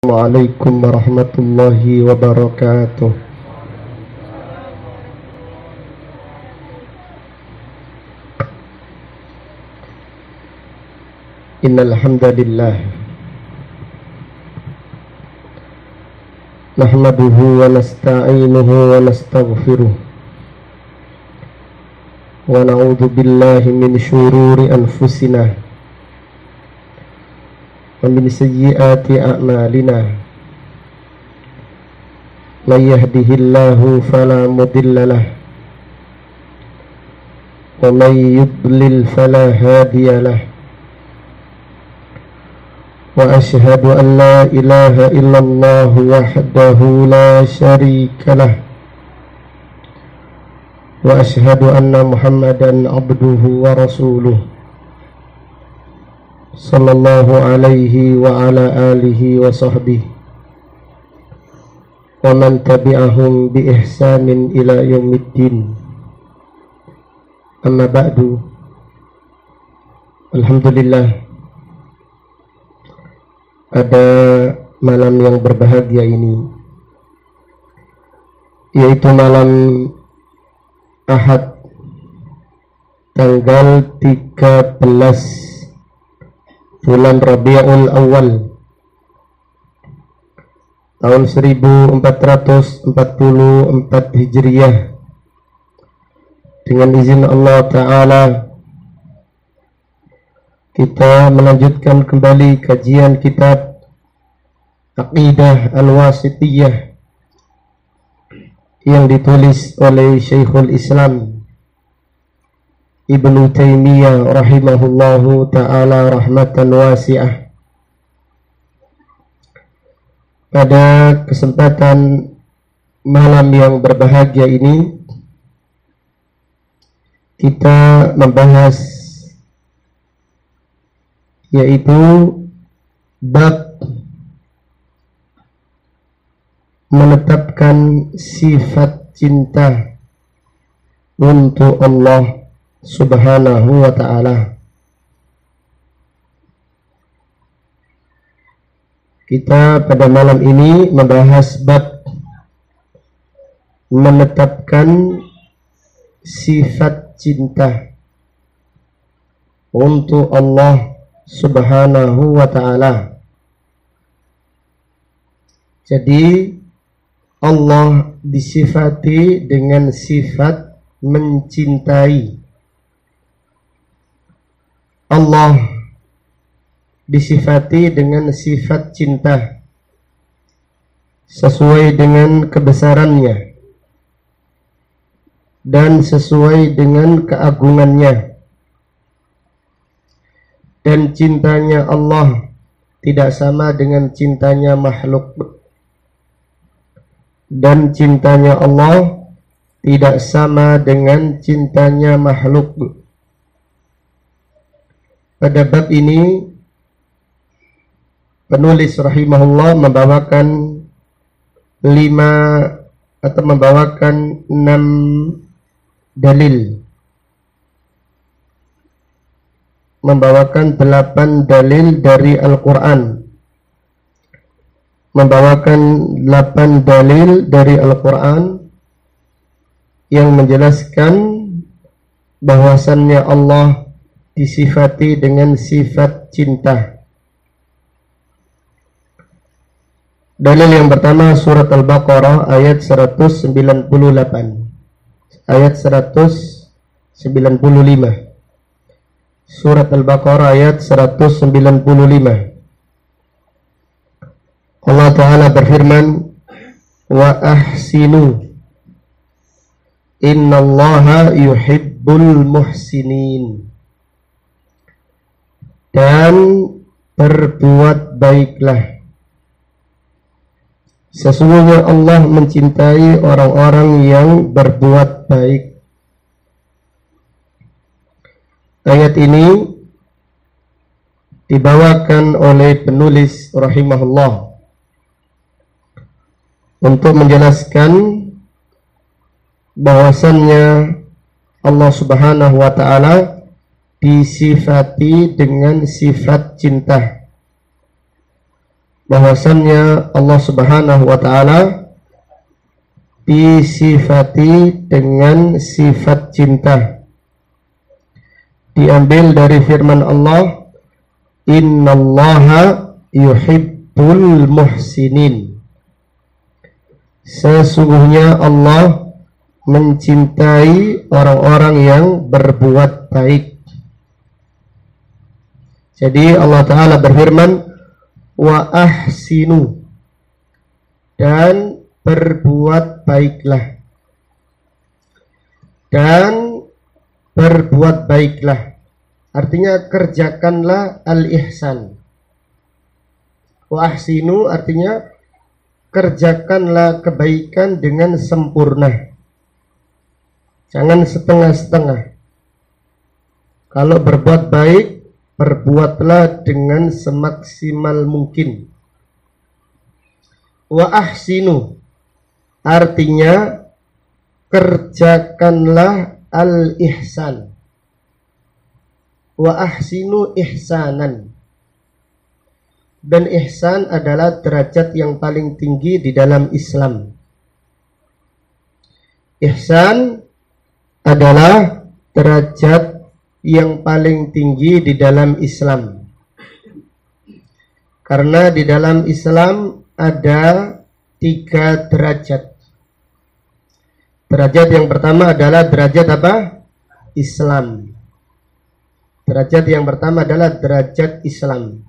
Assalamualaikum warahmatullahi wabarakatuh. Innal hamdalillah nahmaduhu wa nasta'inuhu wa nastaghfiruh wa na'udzu billahi min syururi anfusina wa min sayyiati a'malina. May yahdihillahu fala mudilla lahu wa may yudlil fala hadiya lahu. Wa ashhadu an la ilaha illallah wahdahu la syarika lah wa ashhadu anna Muhammadan abduhu wa rasuluh sallallahu alaihi wa ala alihi wa sahbihi wa man tabi'ahum bi ihsanin ila yaumiddin. Amma ba'du. Alhamdulillah, pada malam yang berbahagia ini, yaitu malam Ahad tanggal 13 bulan Rabiul Awal tahun 1444 Hijriah, dengan izin Allah Ta'ala kita melanjutkan kembali kajian kitab Aqidah Al-Wasithiyah yang ditulis oleh Syekhul Islam Ibnu Taimiyah rahimahullahu ta'ala rahmatan wasi'ah. Pada kesempatan malam yang berbahagia ini, kita membahas yaitu bab menetapkan sifat cinta untuk Allah Subhanahu wa ta'ala. Kita pada malam ini membahas bab menetapkan sifat cinta untuk Allah Subhanahu wa ta'ala. Jadi Allah disifati dengan sifat mencintai. Allah disifati dengan sifat cinta sesuai dengan kebesarannya dan sesuai dengan keagungannya. Dan cintanya Allah tidak sama dengan cintanya makhluk, dan cintanya Allah tidak sama dengan cintanya makhluk. Pada bab ini penulis rahimahullah membawakan 6 dalil, membawakan 8 dalil dari Al-Quran, membawakan 8 dalil dari Al-Quran yang menjelaskan bahwasannya Allah disifati dengan sifat cinta. Dalil yang pertama surat Al-Baqarah ayat 198, ayat 195. Surat Al-Baqarah ayat 195. Allah Ta'ala berfirman, wa ahsinu innallaha yuhibbul muhsinin. Dan berbuat baiklah, sesungguhnya Allah mencintai orang-orang yang berbuat baik. Ayat ini dibawakan oleh penulis rahimahullah untuk menjelaskan bahwasannya Allah Subhanahu wa ta'ala disifati dengan sifat cinta. bahwasannya Allah Subhanahu wa taala disifati dengan sifat cinta. Diambil dari firman Allah, innallaha yuhibbul muhsinin. Sesungguhnya Allah mencintai orang-orang yang berbuat baik. Jadi Allah Ta'ala berfirman, wa ahsinu, dan berbuat baiklah. Dan berbuat baiklah artinya kerjakanlah al-ihsan. Wa ahsinu artinya kerjakanlah kebaikan dengan sempurna. Jangan setengah-setengah. Kalau berbuat baik, berbuatlah dengan semaksimal mungkin. Wa ahsinu artinya kerjakanlah al-ihsan. Wa ahsinu ihsanan. Dan ihsan adalah derajat yang paling tinggi di dalam Islam. Ihsan adalah derajat yang paling tinggi di dalam Islam. Karena di dalam Islam ada 3 derajat. Derajat yang pertama adalah derajat apa? Islam. Derajat yang pertama adalah derajat Islam.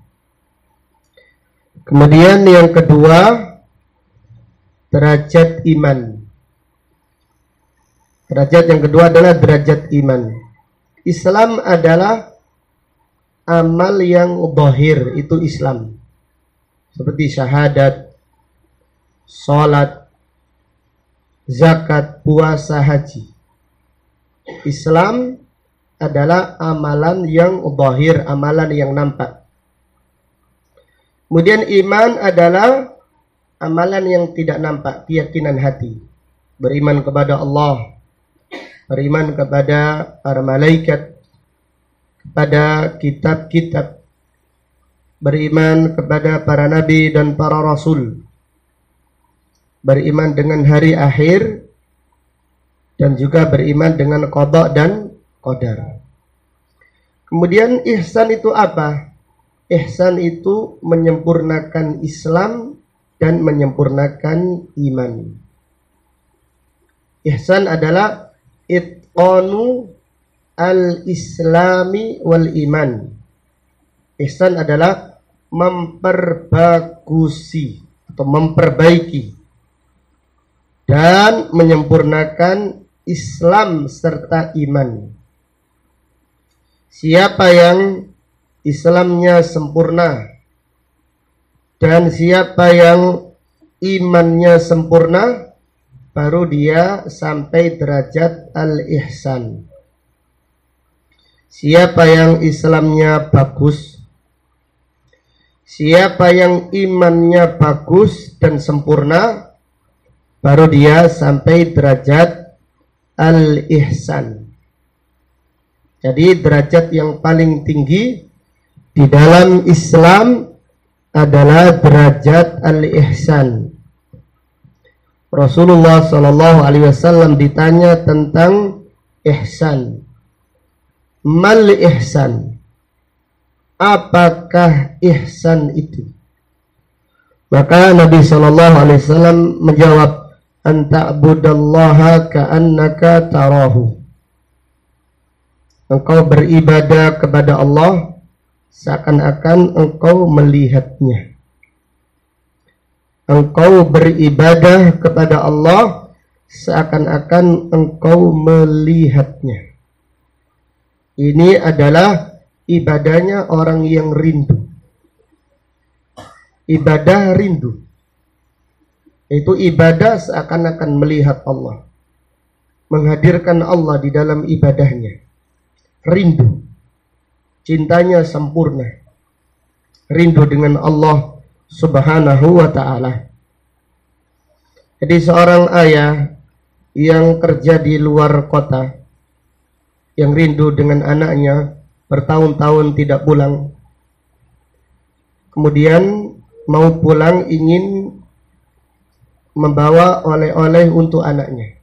Kemudian yang kedua, derajat iman. Derajat yang kedua adalah derajat iman. Islam adalah amal yang zahir, itu Islam. Seperti syahadat, salat, zakat, puasa, haji. Islam adalah amalan yang zahir, amalan yang nampak. Kemudian iman adalah amalan yang tidak nampak, keyakinan hati. Beriman kepada Allah, beriman kepada para malaikat, kepada kitab-kitab, beriman kepada para nabi dan para rasul, beriman dengan hari akhir, dan juga beriman dengan qada dan qadar. Kemudian ihsan itu apa? Ihsan itu menyempurnakan Islam dan menyempurnakan iman. Ihsan adalah itqanu al-islami wal iman. Ihsan adalah memperbagusi atau memperbaiki dan menyempurnakan Islam serta iman. Siapa yang Islamnya sempurna dan siapa yang imannya sempurna, baru dia sampai derajat al-ihsan. Siapa yang Islamnya bagus, siapa yang imannya bagus dan sempurna, baru dia sampai derajat al-ihsan. Jadi derajat yang paling tinggi di dalam Islam adalah derajat al-ihsan. Rasulullah Shallallahu Alaihi Wasallam ditanya tentang ihsan. Mal ihsan? Apakah ihsan itu? Maka Nabi Shallallahu Alaihi Wasallam menjawab, anta'budallaha ka'annaka tarahu. Engkau beribadah kepada Allah seakan-akan engkau melihatnya. Engkau beribadah kepada Allah seakan-akan engkau melihatnya. Ini adalah ibadahnya orang yang rindu. Ibadah rindu. Itu ibadah seakan-akan melihat Allah. Menghadirkan Allah di dalam ibadahnya. Rindu. Cintanya sempurna. Rindu dengan Allah Subhanahu wa ta'ala. Jadi seorang ayah yang kerja di luar kota, yang rindu dengan anaknya, bertahun-tahun tidak pulang. Kemudian mau pulang ingin membawa oleh-oleh untuk anaknya.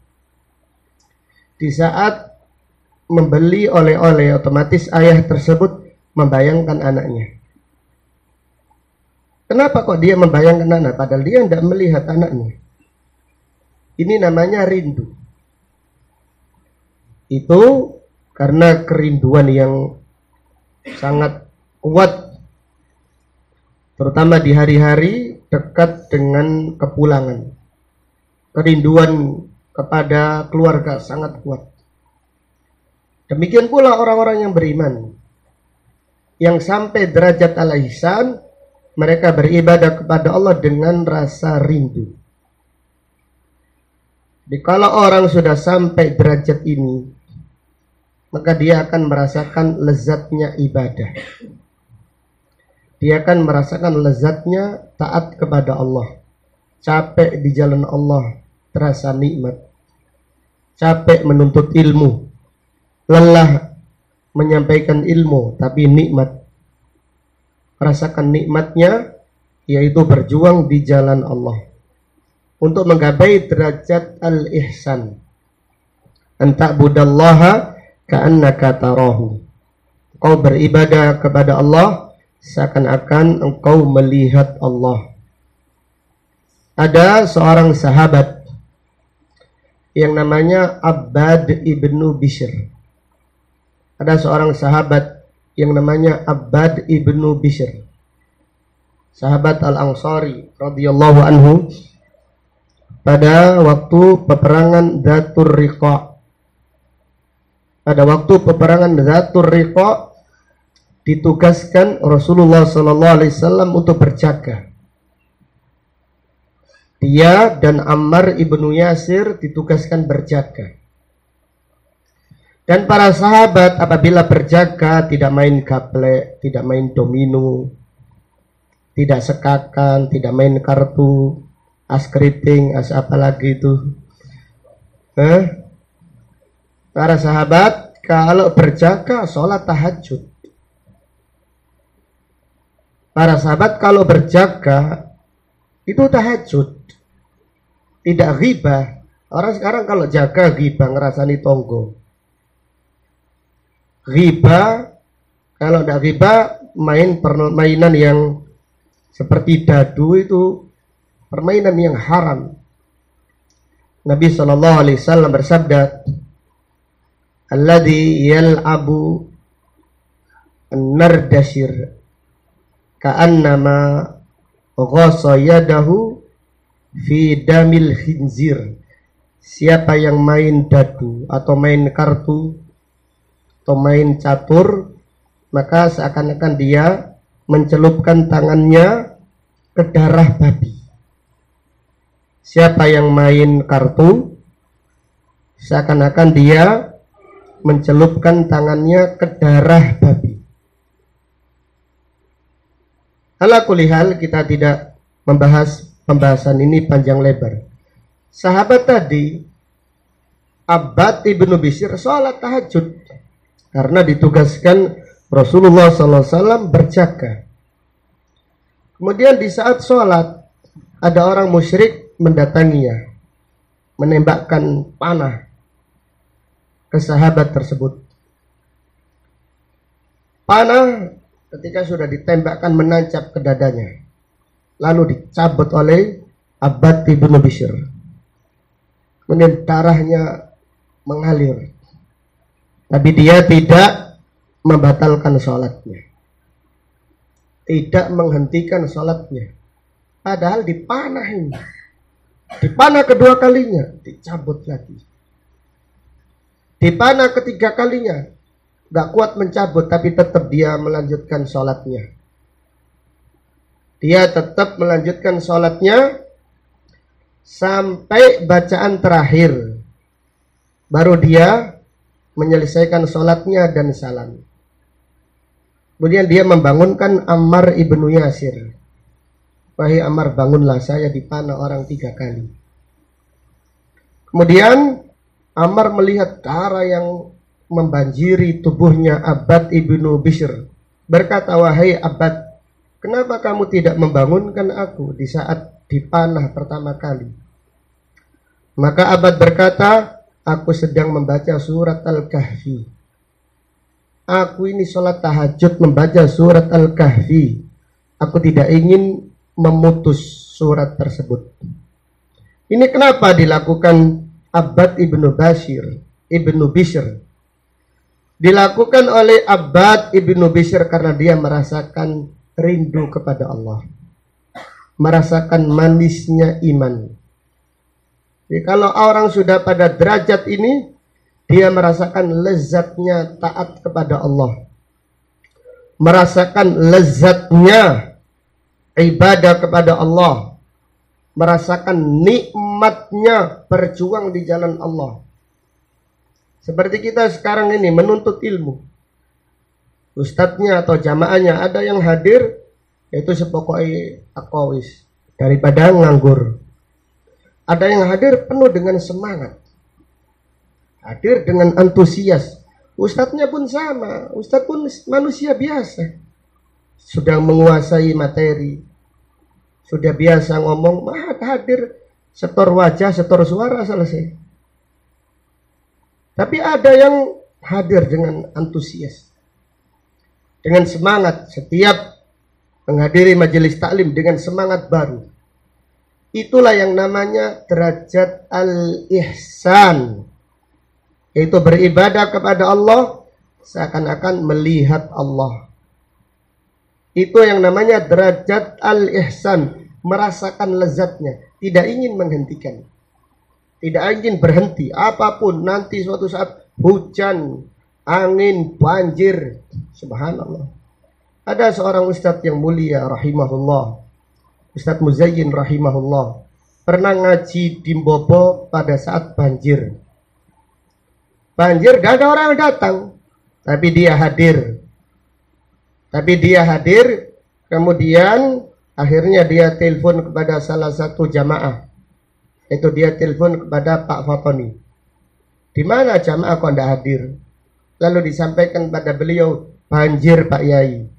Di saat membeli oleh-oleh, otomatis ayah tersebut membayangkan anaknya. Kenapa kok dia membayangkan anak, padahal dia tidak melihat anaknya? Ini namanya rindu. Itu karena kerinduan yang sangat kuat, terutama di hari-hari dekat dengan kepulangan. Kerinduan kepada keluarga sangat kuat. Demikian pula orang-orang yang beriman, yang sampai derajat al-ihsan, mereka beribadah kepada Allah dengan rasa rindu. Jadi kalau orang sudah sampai derajat ini, maka dia akan merasakan lezatnya ibadah. Dia akan merasakan lezatnya taat kepada Allah. Capek di jalan Allah, terasa nikmat. Capek menuntut ilmu, lelah menyampaikan ilmu, tapi nikmat. Rasakan nikmatnya, yaitu berjuang di jalan Allah untuk menggapai derajat al-ihsan. Anta'budallaha ka'annaka tarahu. Engkau beribadah kepada Allah seakan-akan engkau melihat Allah. Ada seorang sahabat yang namanya Abbad ibnu Bishr. Ada seorang sahabat yang namanya Abbad ibnu Bishr, sahabat Al-Ansari radhiyallahu anhu. Pada waktu peperangan Dzatur Riqa, ditugaskan Rasulullah sallallahu alaihi wasallam untuk berjaga. Dia dan Ammar ibnu Yasir ditugaskan berjaga. Dan para sahabat apabila berjaga tidak main gaplek, tidak main domino, tidak sekakan, tidak main kartu, as keriting, as apa lagi itu. Para sahabat kalau berjaga sholat tahajud. Para sahabat kalau berjaga itu tahajud, tidak ghibah. Orang sekarang kalau jaga ghibah, ngerasani tonggo. Ghibah, kalau tidak ghibah, main permainan yang seperti dadu, itu permainan yang haram. Nabi SAW bersabda, alladzi yal'abu an-nardashir ka'annama ghasa yadahu fi damil khinzir. Siapa yang main dadu atau main kartu atau main catur, maka seakan-akan dia mencelupkan tangannya ke darah babi. Siapa yang main kartu, seakan-akan dia mencelupkan tangannya ke darah babi. Ala kulli hal, kita tidak membahas pembahasan ini panjang lebar. Sahabat tadi, Abbad ibnu Bishr, sholat tahajud karena ditugaskan Rasulullah SAW berjaga. Kemudian di saat sholat, ada orang musyrik mendatanginya, menembakkan panah ke sahabat tersebut. Panah ketika sudah ditembakkan menancap ke dadanya, lalu dicabut oleh Abbad ibnu Bishr. Kemudian darahnya mengalir, tapi dia tidak membatalkan sholatnya, tidak menghentikan sholatnya. Padahal dipanah kedua kalinya, dicabut lagi. Dipanah ketiga kalinya, gak kuat mencabut, tapi tetap dia melanjutkan sholatnya. Dia tetap melanjutkan sholatnya sampai bacaan terakhir, baru dia menyelesaikan sholatnya dan salam. Kemudian dia membangunkan Ammar ibnu Yasir. Wahai Ammar, bangunlah, saya dipanah orang 3 kali. Kemudian Ammar melihat darah yang membanjiri tubuhnya Abbad ibnu Bishr. Berkata, wahai Abbad, kenapa kamu tidak membangunkan aku di saat dipanah pertama kali? Maka Abbad berkata, aku sedang membaca surat Al-Kahfi. Aku ini sholat tahajud membaca surat Al-Kahfi. Aku tidak ingin memutus surat tersebut. Ini kenapa dilakukan Abbad ibnu Bishr. Dilakukan oleh Abbad ibnu Bishr karena dia merasakan rindu kepada Allah, merasakan manisnya iman. Jadi kalau orang sudah pada derajat ini, dia merasakan lezatnya taat kepada Allah, merasakan lezatnya ibadah kepada Allah, merasakan nikmatnya berjuang di jalan Allah. Seperti kita sekarang ini menuntut ilmu, ustadznya atau jamaahnya ada yang hadir, yaitu sepokoknya akawis daripada nganggur. Ada yang hadir penuh dengan semangat, hadir dengan antusias. Ustadznya pun sama, ustadz pun manusia biasa, sudah menguasai materi, sudah biasa ngomong, hadir setor wajah, setor suara, selesai. Tapi ada yang hadir dengan antusias, dengan semangat, setiap menghadiri majelis taklim dengan semangat baru. Itulah yang namanya derajat al-ihsan, yaitu beribadah kepada Allah seakan-akan melihat Allah. Itu yang namanya derajat al-ihsan, merasakan lezatnya, tidak ingin menghentikan, tidak ingin berhenti. Apapun nanti suatu saat hujan, angin, banjir, subhanallah. Ada seorang ustadz yang mulia rahimahullah, Ustadz Muzayyin rahimahullah, pernah ngaji di Mbopo pada saat banjir. Banjir gak ada orang datang, tapi dia hadir. Kemudian akhirnya dia telepon kepada salah satu jamaah. Itu dia telepon kepada Pak Fatoni. Di mana jamaah kok tidak hadir? Lalu disampaikan pada beliau, banjir Pak Yai.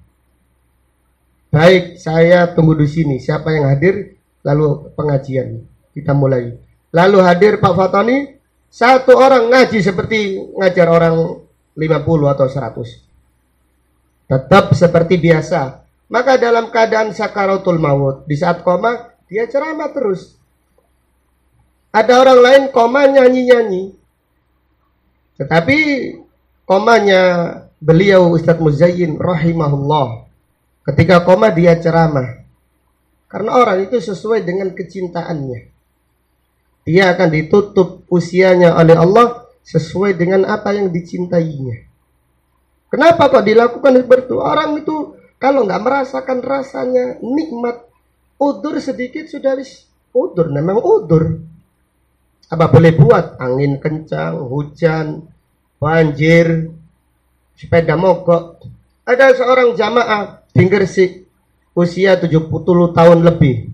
Baik, saya tunggu di sini. Siapa yang hadir? Lalu pengajian kita mulai. Lalu hadir Pak Fatoni, satu orang ngaji seperti ngajar orang 50 atau 100. Tetap seperti biasa. Maka dalam keadaan sakaratul maut, di saat koma, dia ceramah terus. Ada orang lain koma nyanyi-nyanyi. Tetapi komanya beliau Ustadz Muzayyin rahimahullah, ketika koma dia ceramah. Karena orang itu sesuai dengan kecintaannya. Dia akan ditutup usianya oleh Allah sesuai dengan apa yang dicintainya. Kenapa kok dilakukan seperti itu? Orang itu kalau nggak merasakan rasanya nikmat, udur sedikit sudah wis udur, memang udur. Apa boleh buat? Angin kencang, hujan, banjir, sepeda mogok. Ada seorang jamaah di Gresik, usia 70 tahun lebih.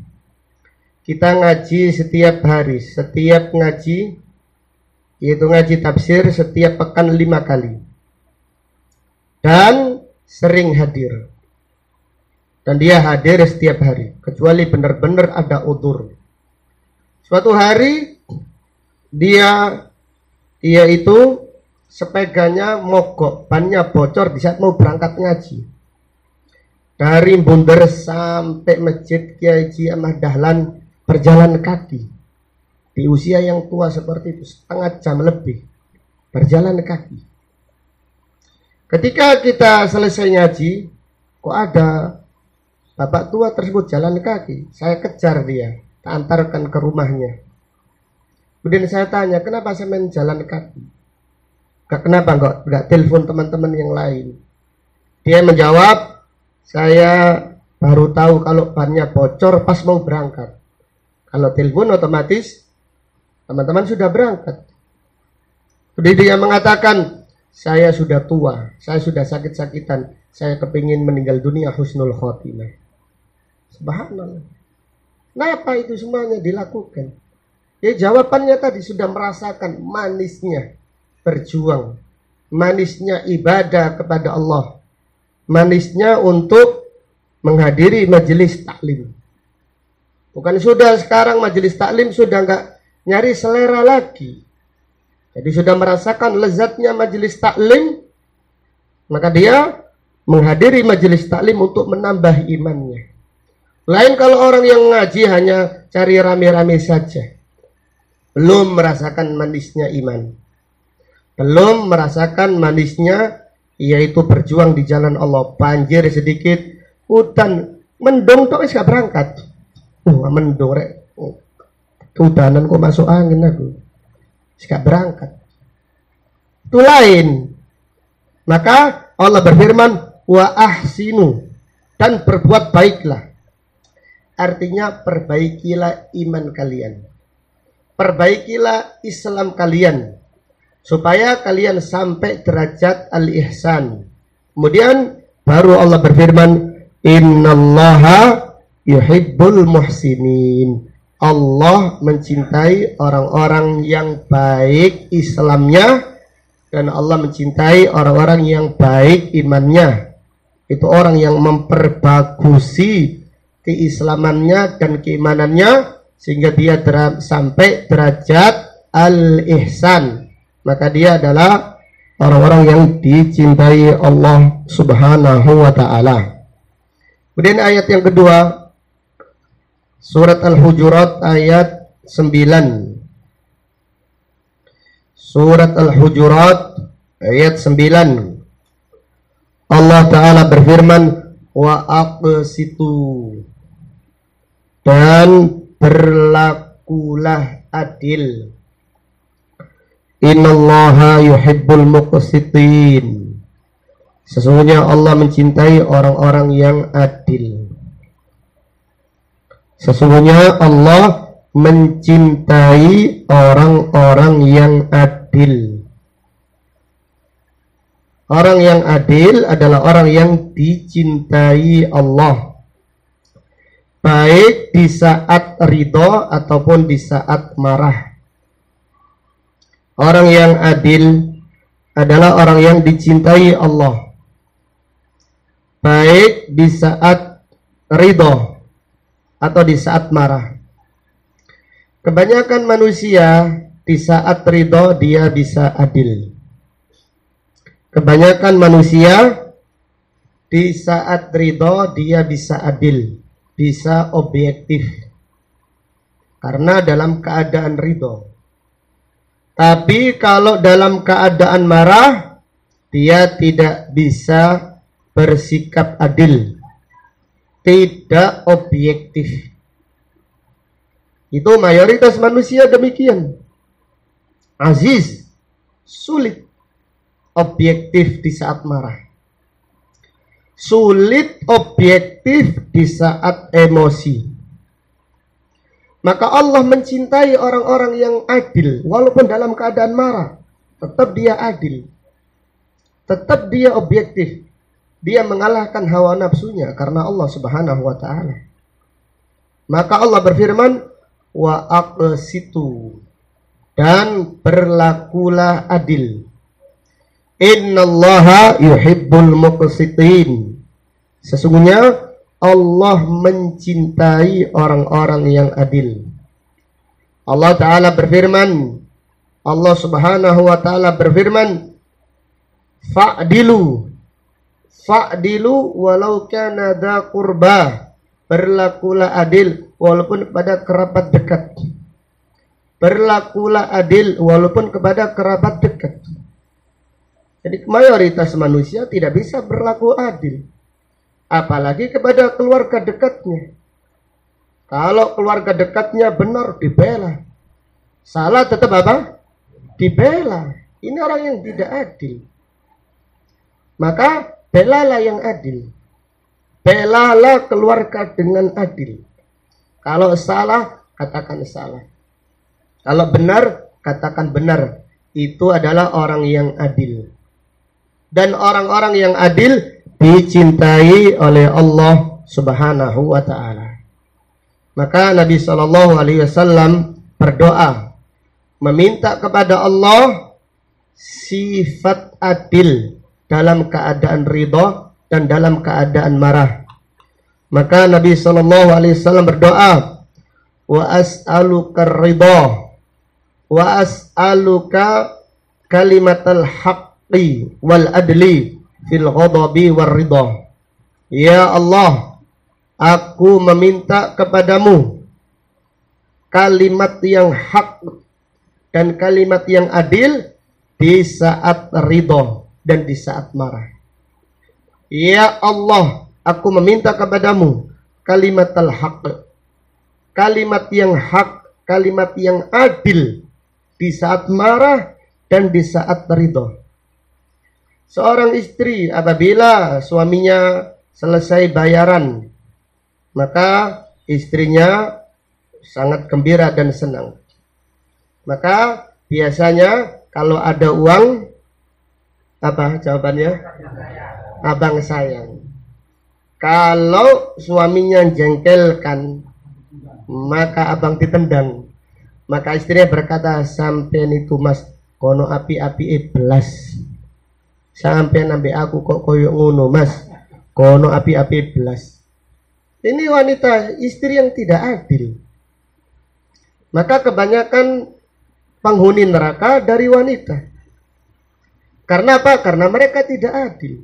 Kita ngaji setiap hari, setiap ngaji, yaitu ngaji tafsir setiap pekan 5 kali. Dan sering hadir. Dan dia hadir setiap hari, kecuali benar-benar ada udzur. Suatu hari dia itu sepedanya mogok, bannya bocor di saat mau berangkat ngaji. Dari Bunder sampai Masjid Kiai Haji Ahmad Dahlan berjalan kaki. Di usia yang tua seperti itu, setengah jam lebih berjalan kaki. Ketika kita selesai ngaji, kok ada bapak tua tersebut jalan kaki. Saya kejar dia, tak antarkan ke rumahnya. Kemudian saya tanya, kenapa saya main jalan kaki? Kenapa enggak telepon teman-teman yang lain? Dia menjawab, saya baru tahu kalau bannya bocor pas mau berangkat. Kalau telepon otomatis teman-teman sudah berangkat. Kemudian dia mengatakan, saya sudah tua, saya sudah sakit-sakitan, saya kepingin meninggal dunia husnul khotimah. Subhanallah. Kenapa itu semuanya dilakukan? Ya jawabannya tadi, sudah merasakan manisnya berjuang, manisnya ibadah kepada Allah, manisnya untuk menghadiri majelis taklim. Bukan sudah sekarang majelis taklim sudah nggak nyari selera lagi. Jadi sudah merasakan lezatnya majelis taklim, maka dia menghadiri majelis taklim untuk menambah imannya. Lain kalau orang yang ngaji hanya cari rame-rame saja, belum merasakan manisnya iman, belum merasakan manisnya yaitu berjuang di jalan Allah. Banjir sedikit, hutan mendung tok wis gak berangkat. Mendung rek. Hudanan kok masuk angin aku. Wis gak berangkat. Itu lain. Maka Allah berfirman, wa ahsinu, dan berbuat baiklah. Artinya perbaikilah iman kalian. Perbaikilah Islam kalian supaya kalian sampai derajat al-ihsan. Kemudian baru Allah berfirman, innallaha yuhibbul muhsinin. Allah mencintai orang-orang yang baik Islamnya, dan Allah mencintai orang-orang yang baik imannya. Itu orang yang memperbagusi keislamannya dan keimanannya sehingga dia sampai derajat al-ihsan. Maka dia adalah orang-orang yang dicintai Allah Subhanahu wa ta'ala. Kemudian ayat yang kedua, surat Al-Hujurat ayat 9. Surat Al-Hujurat ayat 9. Allah Ta'ala berfirman, wa aqsitu, dan berlakulah adil. Innallaha yuhibbul muqsitin. Sesungguhnya Allah mencintai orang-orang yang adil. Sesungguhnya Allah mencintai orang-orang yang adil. Orang yang adil adalah orang yang dicintai Allah, baik di saat ridho ataupun di saat marah. Orang yang adil adalah orang yang dicintai Allah, baik di saat ridho atau di saat marah. Kebanyakan manusia di saat ridho dia bisa adil. Kebanyakan manusia di saat ridho dia bisa adil, bisa objektif, karena dalam keadaan ridho. Tapi kalau dalam keadaan marah, dia tidak bisa bersikap adil, tidak objektif. Itu mayoritas manusia demikian. Aziz, sulit objektif di saat marah, sulit objektif di saat emosi. Maka Allah mencintai orang-orang yang adil, walaupun dalam keadaan marah, tetap dia adil, tetap dia objektif. Dia mengalahkan hawa nafsunya karena Allah Subhanahu wa ta'ala. Maka Allah berfirman, wa aqsitu, dan berlakulah adil. Innallaha yuhibbul muqsitin. Sesungguhnya Allah mencintai orang-orang yang adil. Allah Ta'ala berfirman, Allah Subhanahu wa ta'ala berfirman, fa'dilu walau kana dha qurba. Berlakulah adil walaupun kepada kerabat dekat. Berlakulah adil walaupun kepada kerabat dekat. Jadi mayoritas manusia tidak bisa berlaku adil, apalagi kepada keluarga dekatnya. Kalau keluarga dekatnya benar, dibela. Salah tetap apa? Dibela. Ini orang yang tidak adil. Maka belalah yang adil. Belalah keluarga dengan adil. Kalau salah, katakan salah. Kalau benar, katakan benar. Itu adalah orang yang adil. Dan orang-orang yang adil dicintai oleh Allah Subhanahu wa ta'ala. Maka Nabi SAW berdoa, meminta kepada Allah sifat adil dalam keadaan ridha dan dalam keadaan marah. Maka Nabi Shallallahu Alaihi Wasallam berdoa, wa as'aluka ridha wa as'aluka kalimatal haqqi wal adli fil ghadabi war ridha. Ya Allah, aku meminta kepadamu kalimat yang hak dan kalimat yang adil di saat ridha dan di saat marah. Ya Allah, aku meminta kepadamu kalimat al-haq, kalimat yang hak, kalimat yang adil di saat marah dan di saat ridha. Seorang istri apabila suaminya selesai bayaran, maka istrinya sangat gembira dan senang. Maka biasanya kalau ada uang, apa jawabannya? Abang sayang. Kalau suaminya jengkelkan, maka abang ditendang. Maka istrinya berkata, sampean itu mas kono api-api belas. Sampean ambek aku kok koyok ngono mas, kono api-api belas. Ini wanita istri yang tidak adil. Maka kebanyakan penghuni neraka dari wanita. Karena apa? Karena mereka tidak adil.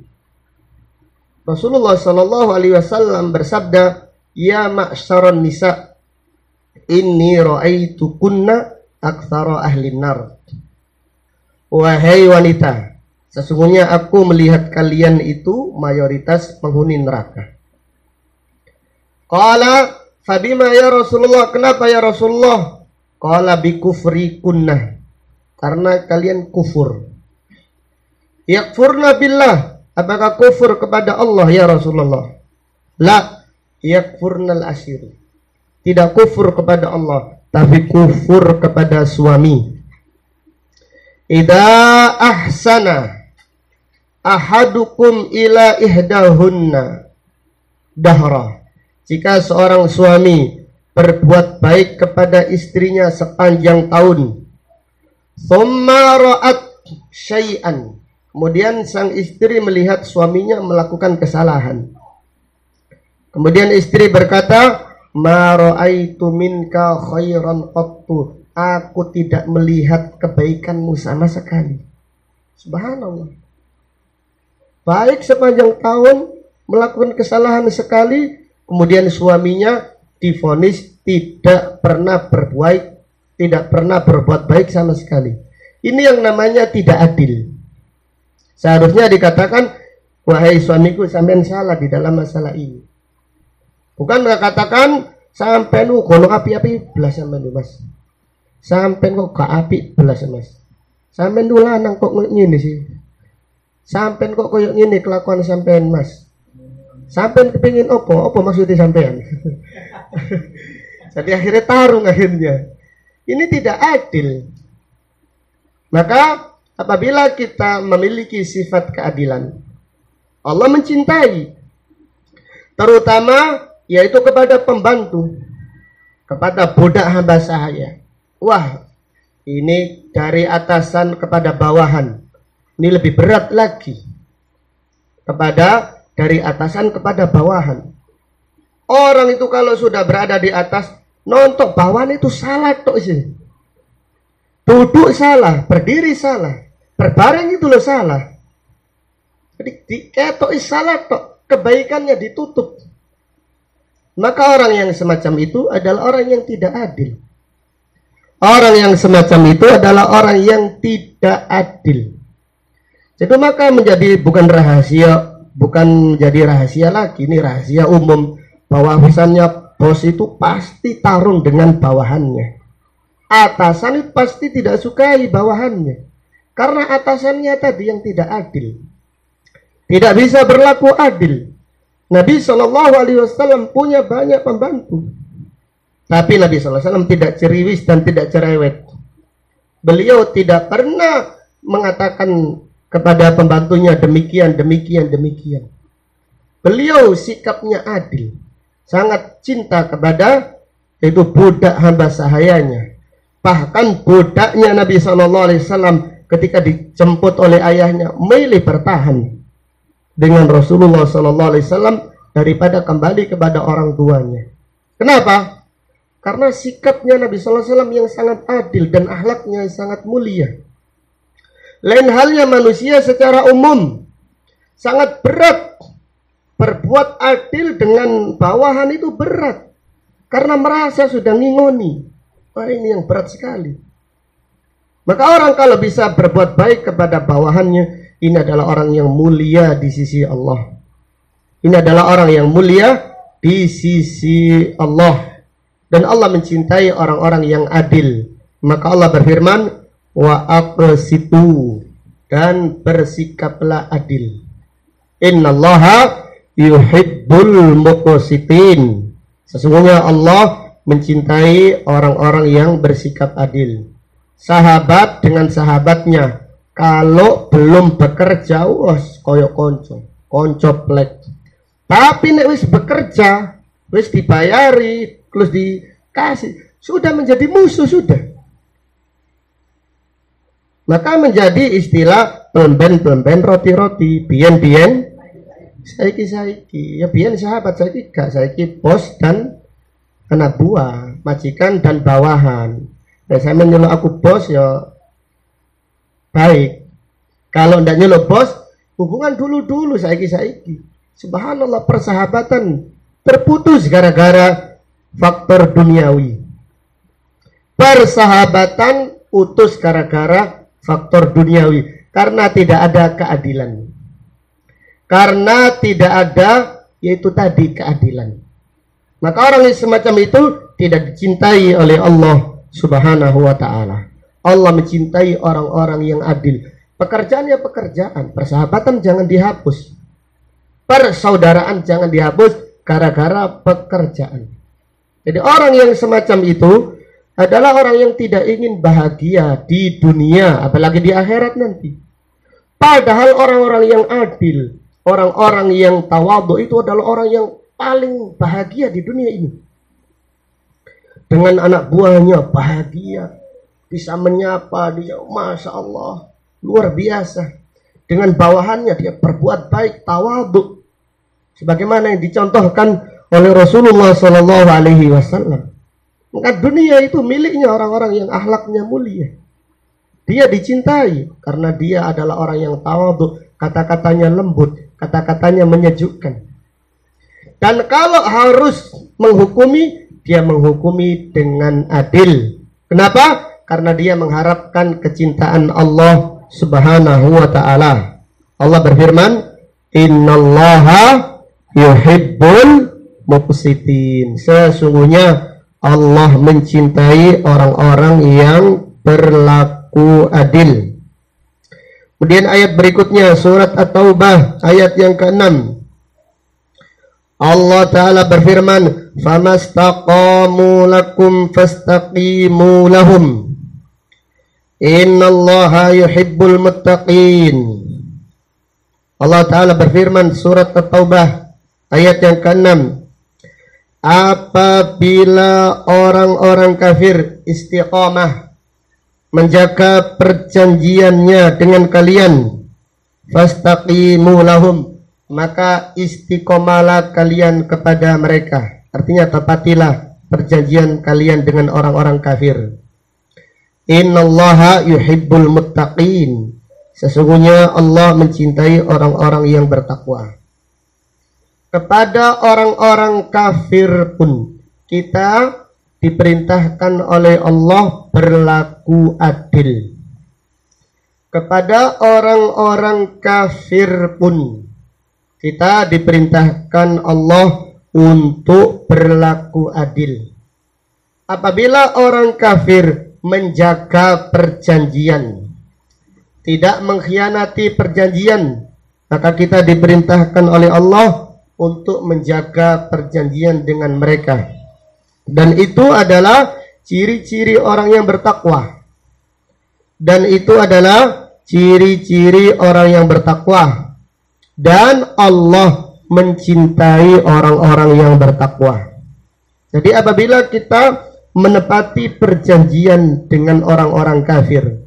Rasulullah Shallallahu Alaihi Wasallam bersabda, ya ma'syaron nisa, inni ra'aitu kunna aktsara ahlin nar. Wahai wanita, sesungguhnya aku melihat kalian itu mayoritas penghuni neraka. Qala fabima ya Rasulullah, kenapa ya Rasulullah? Qala bikufri kunna, karena kalian kufur. Yakfurna billah, apakah kufur kepada Allah ya Rasulullah? La, yakfurnal asyir. Tidak kufur kepada Allah, tapi kufur kepada suami. Idza ahsana ahadukum ila ihdahunna dahra. Jika seorang suami berbuat baik kepada istrinya sepanjang tahun, thumma ra'at syai'an, kemudian sang istri melihat suaminya melakukan kesalahan. Kemudian istri berkata, ma ra'aitu minka khairan qattu, aku tidak melihat kebaikanmu sama sekali. Subhanallah. Baik sepanjang tahun, melakukan kesalahan sekali, kemudian suaminya divonis tidak pernah berbuat baik sama sekali. Ini yang namanya tidak adil. Seharusnya dikatakan, wahai suamiku, sampean salah di dalam masalah ini. Bukan mengatakan sampean kono api-api belas sampean mas. Sampean kok gak api belas mas. Sampean lanang kok ngene sih. Sampean kok koyo ngene kelakuan sampean mas. Sampean kepingin apa maksudnya sampean? Jadi akhirnya tarung akhirnya. Ini tidak adil. Maka apabila kita memiliki sifat keadilan, Allah mencintai, terutama yaitu kepada pembantu, kepada budak hamba sahaya. Wah, ini dari atasan kepada bawahan, ini lebih berat lagi. Kepada dari atasan kepada bawahan. Orang itu kalau sudah berada di atas, nonton bawahan itu salah tok sih. Duduk salah, berdiri salah, berbaring itu loh salah. Jadi diketoi salah tok, kebaikannya ditutup. Maka orang yang semacam itu adalah orang yang tidak adil. Orang yang semacam itu adalah orang yang tidak adil. Jadi maka menjadi bukan menjadi rahasia lagi, ini rahasia umum, bahwasannya bos itu pasti tarung dengan bawahannya. Atasan itu pasti tidak sukai bawahannya, karena atasannya tadi yang tidak adil, tidak bisa berlaku adil. Nabi SAW punya banyak pembantu, tapi Nabi SAW tidak ceriwis dan tidak cerewet. Beliau tidak pernah mengatakan kepada pembantunya demikian. Beliau sikapnya adil, sangat cinta kepada itu budak hamba sahayanya. Bahkan budaknya Nabi SAW ketika dijemput oleh ayahnya milih bertahan dengan Rasulullah SAW daripada kembali kepada orang tuanya. Kenapa? Karena sikapnya Nabi sallallahu alaihi wasallam yang sangat adil dan akhlaknya sangat mulia. Lain halnya manusia secara umum sangat berat berbuat adil dengan bawahan, itu berat karena merasa sudah ngingoni. Wah, ini yang berat sekali. Maka orang kalau bisa berbuat baik kepada bawahannya, ini adalah orang yang mulia di sisi Allah. Ini adalah orang yang mulia di sisi Allah. Dan Allah mencintai orang-orang yang adil. Maka Allah berfirman, wa aqsitu, dan bersikaplah adil. Innallaha yuhibbul muqsitin. Sesungguhnya Allah mencintai orang-orang yang bersikap adil. Sahabat dengan sahabatnya kalau belum bekerja, koyo konco plek. Tapi nek wis bekerja, wis dibayari, terus dikasih, sudah menjadi musuh sudah. Maka menjadi istilah pelemben roti-roti, bien saiki. Ya bien sahabat, saiki gak, saiki bos dan anak buah, majikan dan bawahan. Dan saya menyuruh aku bos ya baik. Kalau ndak nyuruh bos, hubungan dulu saiki. Subhanallah, persahabatan terputus gara-gara faktor duniawi. Persahabatan putus gara-gara faktor duniawi, karena tidak ada keadilan. Karena tidak ada, yaitu tadi, keadilan. Maka orang yang semacam itu tidak dicintai oleh Allah Subhanahu wa ta'ala. Allah mencintai orang-orang yang adil. Pekerjaannya pekerjaan, persahabatan jangan dihapus, persaudaraan jangan dihapus gara-gara pekerjaan. Jadi orang yang semacam itu adalah orang yang tidak ingin bahagia di dunia, apalagi di akhirat nanti. Padahal orang-orang yang adil, orang-orang yang tawadhu itu adalah orang yang paling bahagia di dunia ini. Dengan anak buahnya bahagia, bisa menyapa dia, Masya Allah, luar biasa. Dengan bawahannya dia berbuat baik, tawadhu, sebagaimana yang dicontohkan oleh Rasulullah Sallallahu Alaihi Wasallam. Maka dunia itu miliknya orang-orang yang akhlaknya mulia. Dia dicintai karena dia adalah orang yang tawadhu, kata-katanya lembut, kata-katanya menyejukkan. Dan kalau harus menghukumi, dia menghukumi dengan adil. Kenapa? Karena dia mengharapkan kecintaan Allah Subhanahu wa ta'ala. Allah berfirman, innallaha yuhibbul muqsitin. Sesungguhnya Allah mencintai orang-orang yang berlaku adil. Kemudian ayat berikutnya, surat At-Taubah ayat yang ke-6. Allah Ta'ala berfirman, famastaqamu lakum fastaqimu lahum, innallaha yuhibbul muttaqin. Allah Ta'ala berfirman, surat At-Taubah ayat yang ke-6, apabila orang-orang kafir istiqamah, menjaga perjanjiannya dengan kalian, fastaqimu lahum, maka istiqomalah kalian kepada mereka. Artinya tepatilah perjanjian kalian dengan orang-orang kafir. Innallaha yuhibbul muttaqin. Sesungguhnya Allah mencintai orang-orang yang bertakwa. Kepada orang-orang kafir pun kita diperintahkan oleh Allah berlaku adil. Kepada orang-orang kafir pun kita diperintahkan Allah untuk berlaku adil. Apabila orang kafir menjaga perjanjian, tidak mengkhianati perjanjian, maka kita diperintahkan oleh Allah untuk menjaga perjanjian dengan mereka. Dan itu adalah ciri-ciri orang yang bertakwa. Dan itu adalah ciri-ciri orang yang bertakwa. Dan Allah mencintai orang-orang yang bertakwa. Jadi apabila kita menepati perjanjian dengan orang-orang kafir,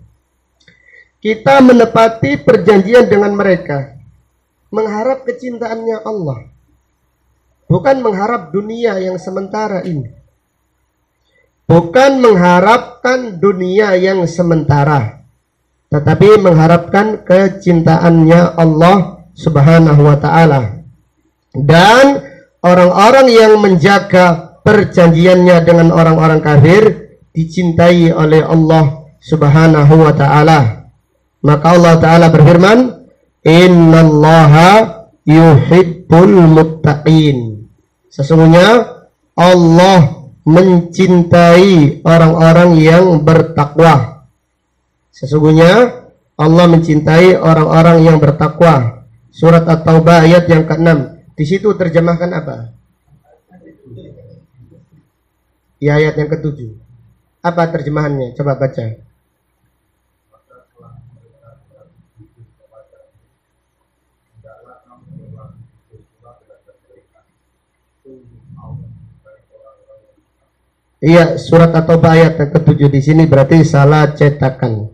kita menepati perjanjian dengan mereka, mengharap kecintaannya Allah, bukan mengharap dunia yang sementara ini, bukan mengharapkan dunia yang sementara, tetapi mengharapkan kecintaannya Allah Subhanahu wa ta'ala. Dan orang-orang yang menjaga perjanjiannya dengan orang-orang kafir dicintai oleh Allah Subhanahu wa ta'ala. Maka Allah ta'ala berfirman, innallaha yuhibbul muttaqin. Sesungguhnya Allah mencintai orang-orang yang bertakwa. Sesungguhnya Allah mencintai orang-orang yang bertakwa. Surat At-Taubah ayat yang ke-6. Di situ terjemahkan apa? Ya, ayat yang ke-7. Apa terjemahannya? Coba baca. Iya, surat At-Taubah ayat yang ke-7 di sini berarti salah cetakan.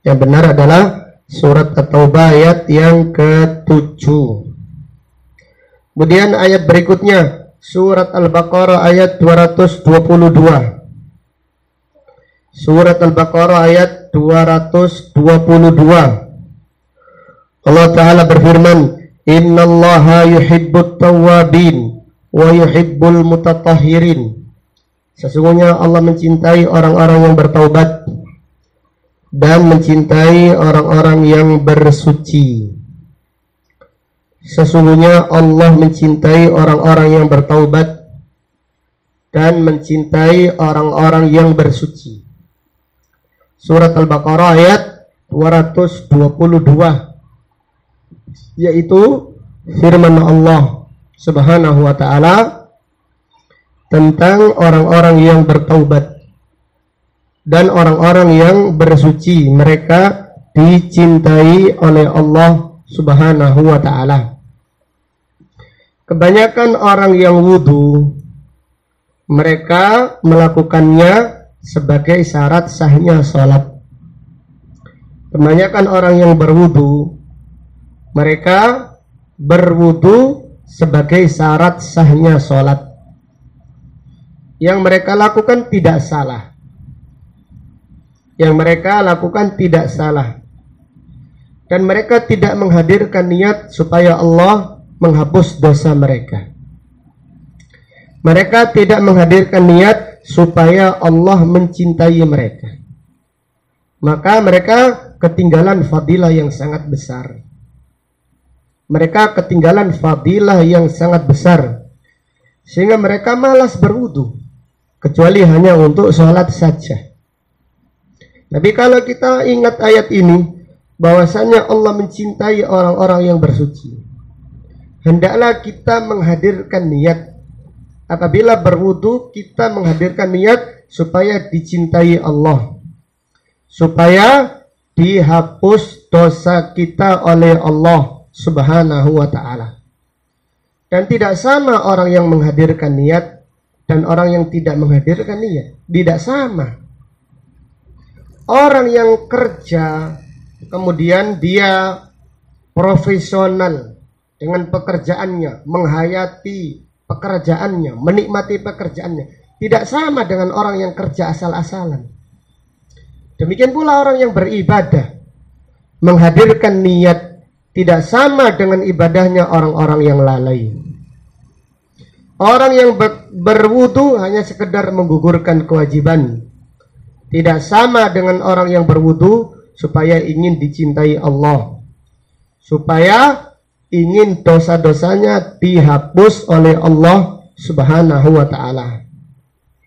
Yang benar adalah surat At-Taubah ayat yang ke-7. Kemudian ayat berikutnya surat Al-Baqarah ayat 222. Surat Al-Baqarah ayat 222. Allah Ta'ala berfirman, innallaha yuhibbut tawwabin wa yuhibbul mutatahhirin. Sesungguhnya Allah mencintai orang-orang yang bertaubat dan mencintai orang-orang yang bersuci. Sesungguhnya Allah mencintai orang-orang yang bertaubat dan mencintai orang-orang yang bersuci. Surat Al-Baqarah ayat 222, yaitu firman Allah Subhanahu wa ta'ala tentang orang-orang yang bertaubat dan orang-orang yang bersuci. Mereka dicintai oleh Allah Subhanahu wa ta'ala. Kebanyakan orang yang wudu, mereka melakukannya sebagai syarat sahnya sholat. Kebanyakan orang yang berwudu, mereka berwudu sebagai syarat sahnya sholat. Yang mereka lakukan tidak salah. Yang mereka lakukan tidak salah. Dan mereka tidak menghadirkan niat supaya Allah menghapus dosa mereka. Mereka tidak menghadirkan niat supaya Allah mencintai mereka. Maka mereka ketinggalan fadilah yang sangat besar. Mereka ketinggalan fadilah yang sangat besar, sehingga mereka malas berwudu, kecuali hanya untuk sholat saja. Tapi kalau kita ingat ayat ini, bahwasanya Allah mencintai orang-orang yang bersuci, hendaklah kita menghadirkan niat. Apabila berwudu, kita menghadirkan niat supaya dicintai Allah, supaya dihapus dosa kita oleh Allah Subhanahu wa ta'ala. Dan tidak sama orang yang menghadirkan niat dan orang yang tidak menghadirkan niat. Tidak sama. Orang yang kerja, kemudian dia profesional dengan pekerjaannya, menghayati pekerjaannya, menikmati pekerjaannya, tidak sama dengan orang yang kerja asal-asalan. Demikian pula orang yang beribadah, menghadirkan niat, tidak sama dengan ibadahnya orang-orang yang lalai. Orang yang berwudu hanya sekedar menggugurkan kewajiban, tidak sama dengan orang yang berwudu supaya ingin dicintai Allah, supaya ingin dosa-dosanya dihapus oleh Allah Subhanahu wa ta'ala.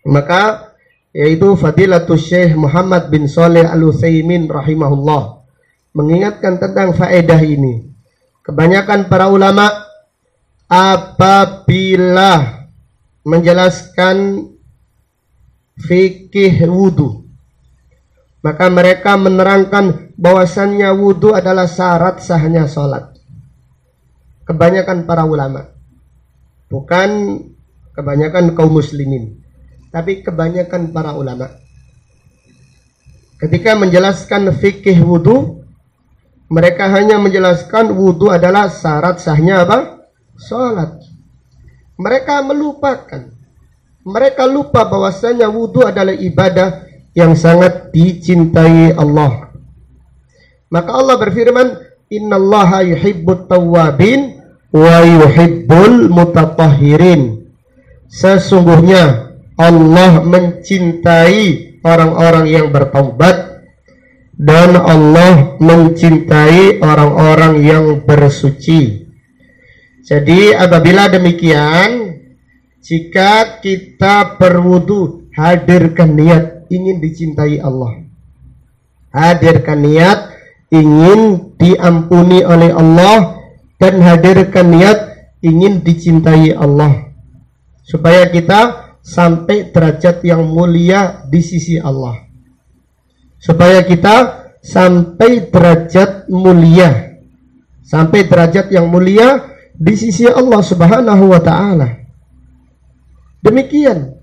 Maka yaitu Fadilatul Syekh Muhammad bin Shalih Al-Utsaimin rahimahullah mengingatkan tentang faedah ini. Kebanyakan para ulama apabila menjelaskan fikih wudu, maka mereka menerangkan bahwasannya wudu adalah syarat sahnya sholat. Kebanyakan para ulama, bukan kebanyakan kaum muslimin, tapi kebanyakan para ulama, ketika menjelaskan fikih wudu, mereka hanya menjelaskan wudu adalah syarat sahnya apa? Sholat. Mereka melupakan. Mereka lupa bahwasanya wudhu adalah ibadah yang sangat dicintai Allah. Maka Allah berfirman, innallaha yuhibbut tawwabin wa yuhibbul mutatahhirin. Sesungguhnya Allah mencintai orang-orang yang bertaubat dan Allah mencintai orang-orang yang bersuci. Jadi apabila demikian, jika kita berwudu, hadirkan niat ingin dicintai Allah. Hadirkan niat ingin diampuni oleh Allah, dan hadirkan niat ingin dicintai Allah, supaya kita sampai derajat yang mulia di sisi Allah. Supaya kita sampai derajat mulia, sampai derajat yang mulia di sisi Allah Subhanahu wa ta'ala. Demikian.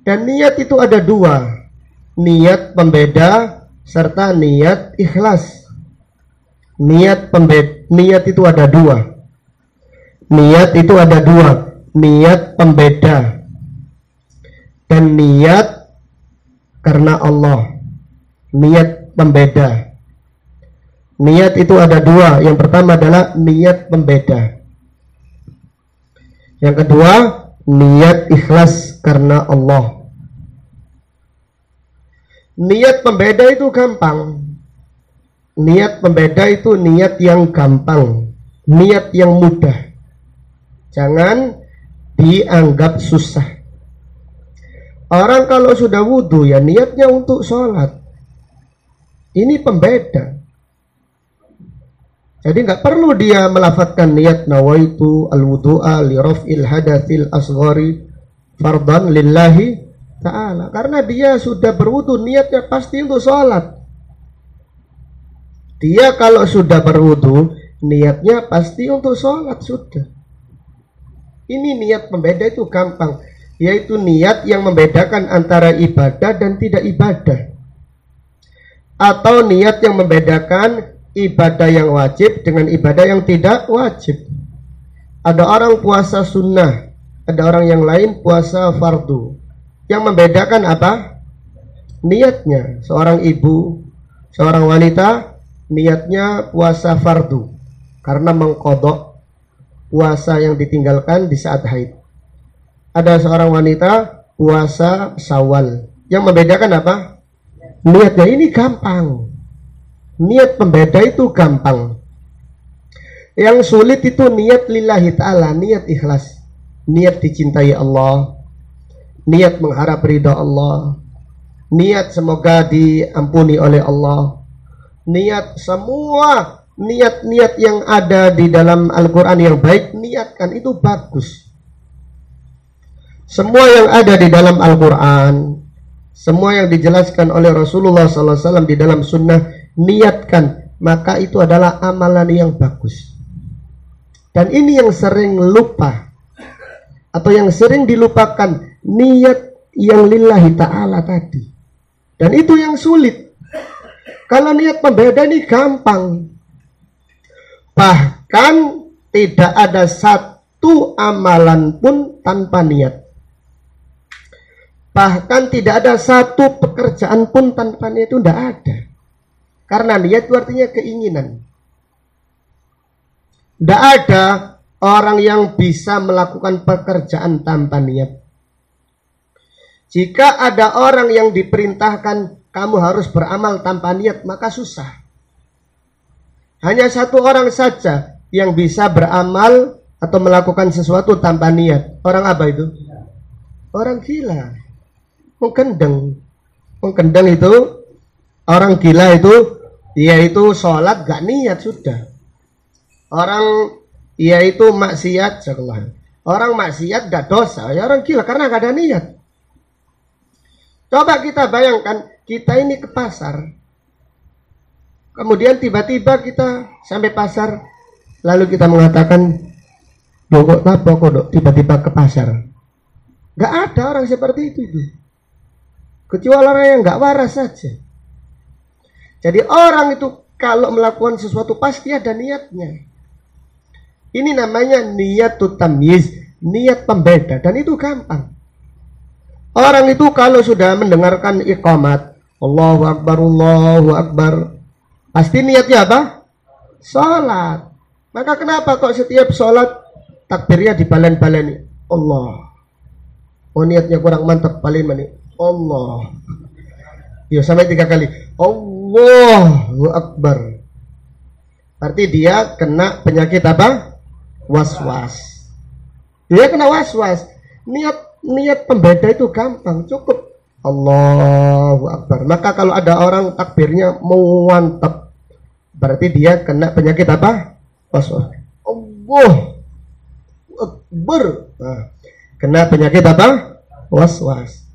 Dan niat itu ada dua, niat pembeda serta niat ikhlas. Niat itu ada dua. Niat itu ada dua, niat pembeda dan niat karena Allah. Niat pembeda. Niat itu ada dua. Yang pertama adalah niat pembeda. Yang kedua, niat ikhlas karena Allah. Niat pembeda itu gampang. Niat pembeda itu niat yang gampang, niat yang mudah. Jangan dianggap susah. Orang kalau sudah wudhu ya niatnya untuk sholat. Ini pembeda. Jadi nggak perlu dia melafadzkan niat nawaitu al-wudu'a li raf'il hadatsil asghari fardan lillahi ta'ala. Karena dia sudah berwudu, niatnya pasti untuk sholat. Dia kalau sudah berwudu, niatnya pasti untuk sholat sudah. Ini niat pembeda itu gampang, yaitu niat yang membedakan antara ibadah dan tidak ibadah. Atau niat yang membedakan ibadah yang wajib dengan ibadah yang tidak wajib. Ada orang puasa sunnah, ada orang yang lain puasa fardu. Yang membedakan apa? Niatnya. Seorang ibu, seorang wanita, niatnya puasa fardu karena mengqadha puasa yang ditinggalkan di saat haid. Ada seorang wanita puasa Syawal. Yang membedakan apa? Niatnya. Ini gampang. Niat pembeda itu gampang. Yang sulit itu niat lillahi ta'ala, niat ikhlas, niat dicintai Allah, niat mengharap ridha Allah, niat semoga diampuni oleh Allah, niat semua niat-niat yang ada di dalam Al-Quran yang baik, niatkan, itu bagus. Semua yang ada di dalam Al-Quran, semua yang dijelaskan oleh Rasulullah SAW di dalam sunnah, niatkan, maka itu adalah amalan yang bagus. Dan ini yang sering lupa atau yang sering dilupakan, niat yang lillahi ta'ala tadi. Dan itu yang sulit. Kalau niat pembeda ini gampang. Bahkan tidak ada satu amalan pun tanpa niat. Bahkan tidak ada satu pekerjaan pun tanpa niat, itu tidak ada. Karena niat itu artinya keinginan. Tidak ada orang yang bisa melakukan pekerjaan tanpa niat. Jika ada orang yang diperintahkan kamu harus beramal tanpa niat, maka susah. Hanya satu orang saja yang bisa beramal atau melakukan sesuatu tanpa niat. Orang apa itu? Orang gila. Menggendeng. Menggendeng itu, orang gila itu, dia itu sholat gak niat sudah. Orang dia itu maksiat, orang maksiat gak dosa, ya orang gila karena gak ada niat. Coba kita bayangkan, kita ini ke pasar, kemudian tiba-tiba kita sampai pasar, lalu kita mengatakan, kok apa kok tiba-tiba ke pasar? Gak ada orang seperti itu. Kecuali orang yang gak waras saja. Jadi orang itu kalau melakukan sesuatu pasti ada niatnya. Ini namanya niyatut tamyiz, niat pembeda, dan itu gampang. Orang itu kalau sudah mendengarkan iqamat, Allahu Akbar, pasti niatnya apa? Sholat. Maka kenapa kok setiap sholat takbirnya dibalen-baleni? Allah. Oh, niatnya kurang mantap, balen mani. Allah. Ya sampai 3 kali. Allahu Akbar. Berarti dia kena penyakit apa? Was-was. Dia kena was-was. Niat pembeda itu gampang, cukup Allahu Akbar. Maka kalau ada orang takbirnya mantap, berarti dia kena penyakit apa? Was-was. Allahu Akbar. Nah, kena penyakit apa? Was-was.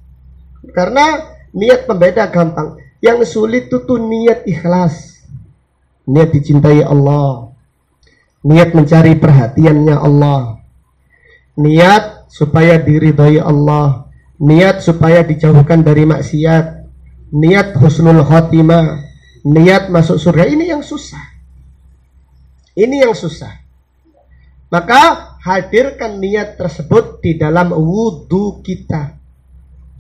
Karena niat pembeda gampang. Yang sulit itu tuh niat ikhlas. Niat dicintai Allah. Niat mencari perhatiannya Allah. Niat supaya diridhoi Allah, niat supaya dijauhkan dari maksiat, niat husnul khotimah, niat masuk surga. Ini yang susah. Ini yang susah. Maka hadirkan niat tersebut di dalam wudhu kita.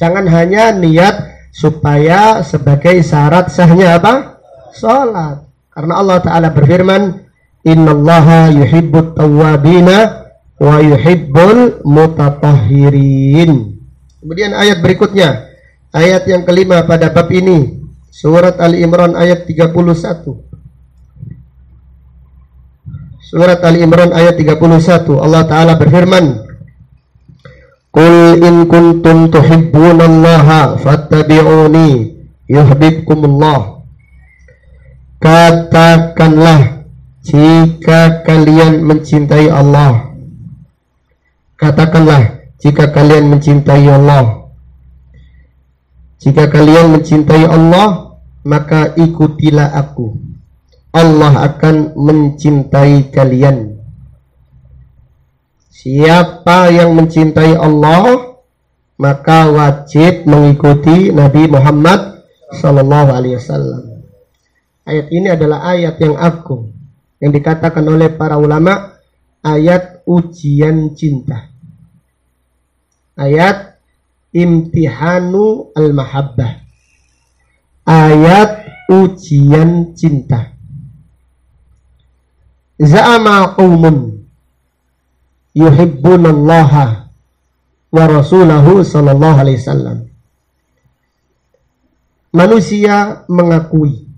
Jangan hanya niat supaya sebagai syarat sahnya apa? Salat. Karena Allah Ta'ala berfirman, innallaha yuhibbut tawwabina wa yuhibbul mutatahhirin. Kemudian ayat berikutnya, ayat yang kelima pada bab ini, surat Ali Imran ayat 31. Surat Ali Imran ayat 31, Allah Ta'ala berfirman, qul in kuntum tuhibbunallaha fattabi'uni yuhibbukumullah. Katakanlah, jika kalian mencintai Allah. Katakanlah, jika kalian mencintai Allah. Jika kalian mencintai Allah, maka ikutilah aku. Allah akan mencintai kalian. Siapa yang mencintai Allah, maka wajib mengikuti Nabi Muhammad sallallahu alaihi wasallam. Ayat ini adalah ayat yang agung, yang dikatakan oleh para ulama ayat ujian cinta. Ayat imtihanu al-mahabbah. Ayat ujian cinta. Za'ama qaumun yuhibbunallaha wa rasulahu sallallahu alaihi wasallam. Manusia mengakui,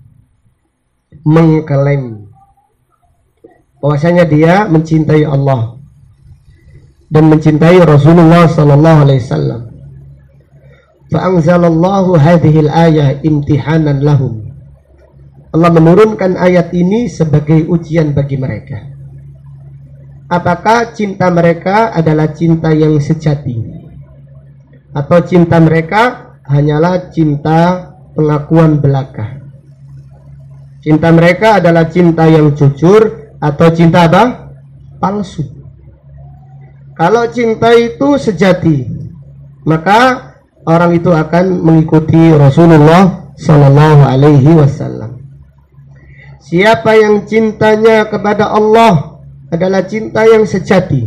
mengklaim bahwasanya dia mencintai Allah dan mencintai Rasulullah sallallahu alaihi wasallam. Fa anzalallahu hadhil ayah imtihanan lahum. Allah menurunkan ayat ini sebagai ujian bagi mereka. Apakah cinta mereka adalah cinta yang sejati, atau cinta mereka hanyalah cinta pengakuan belaka? Cinta mereka adalah cinta yang jujur atau cinta apa? Palsu. Kalau cinta itu sejati, maka orang itu akan mengikuti Rasulullah sallallahu alaihi wasallam. Siapa yang cintanya kepada Allah adalah cinta yang sejati,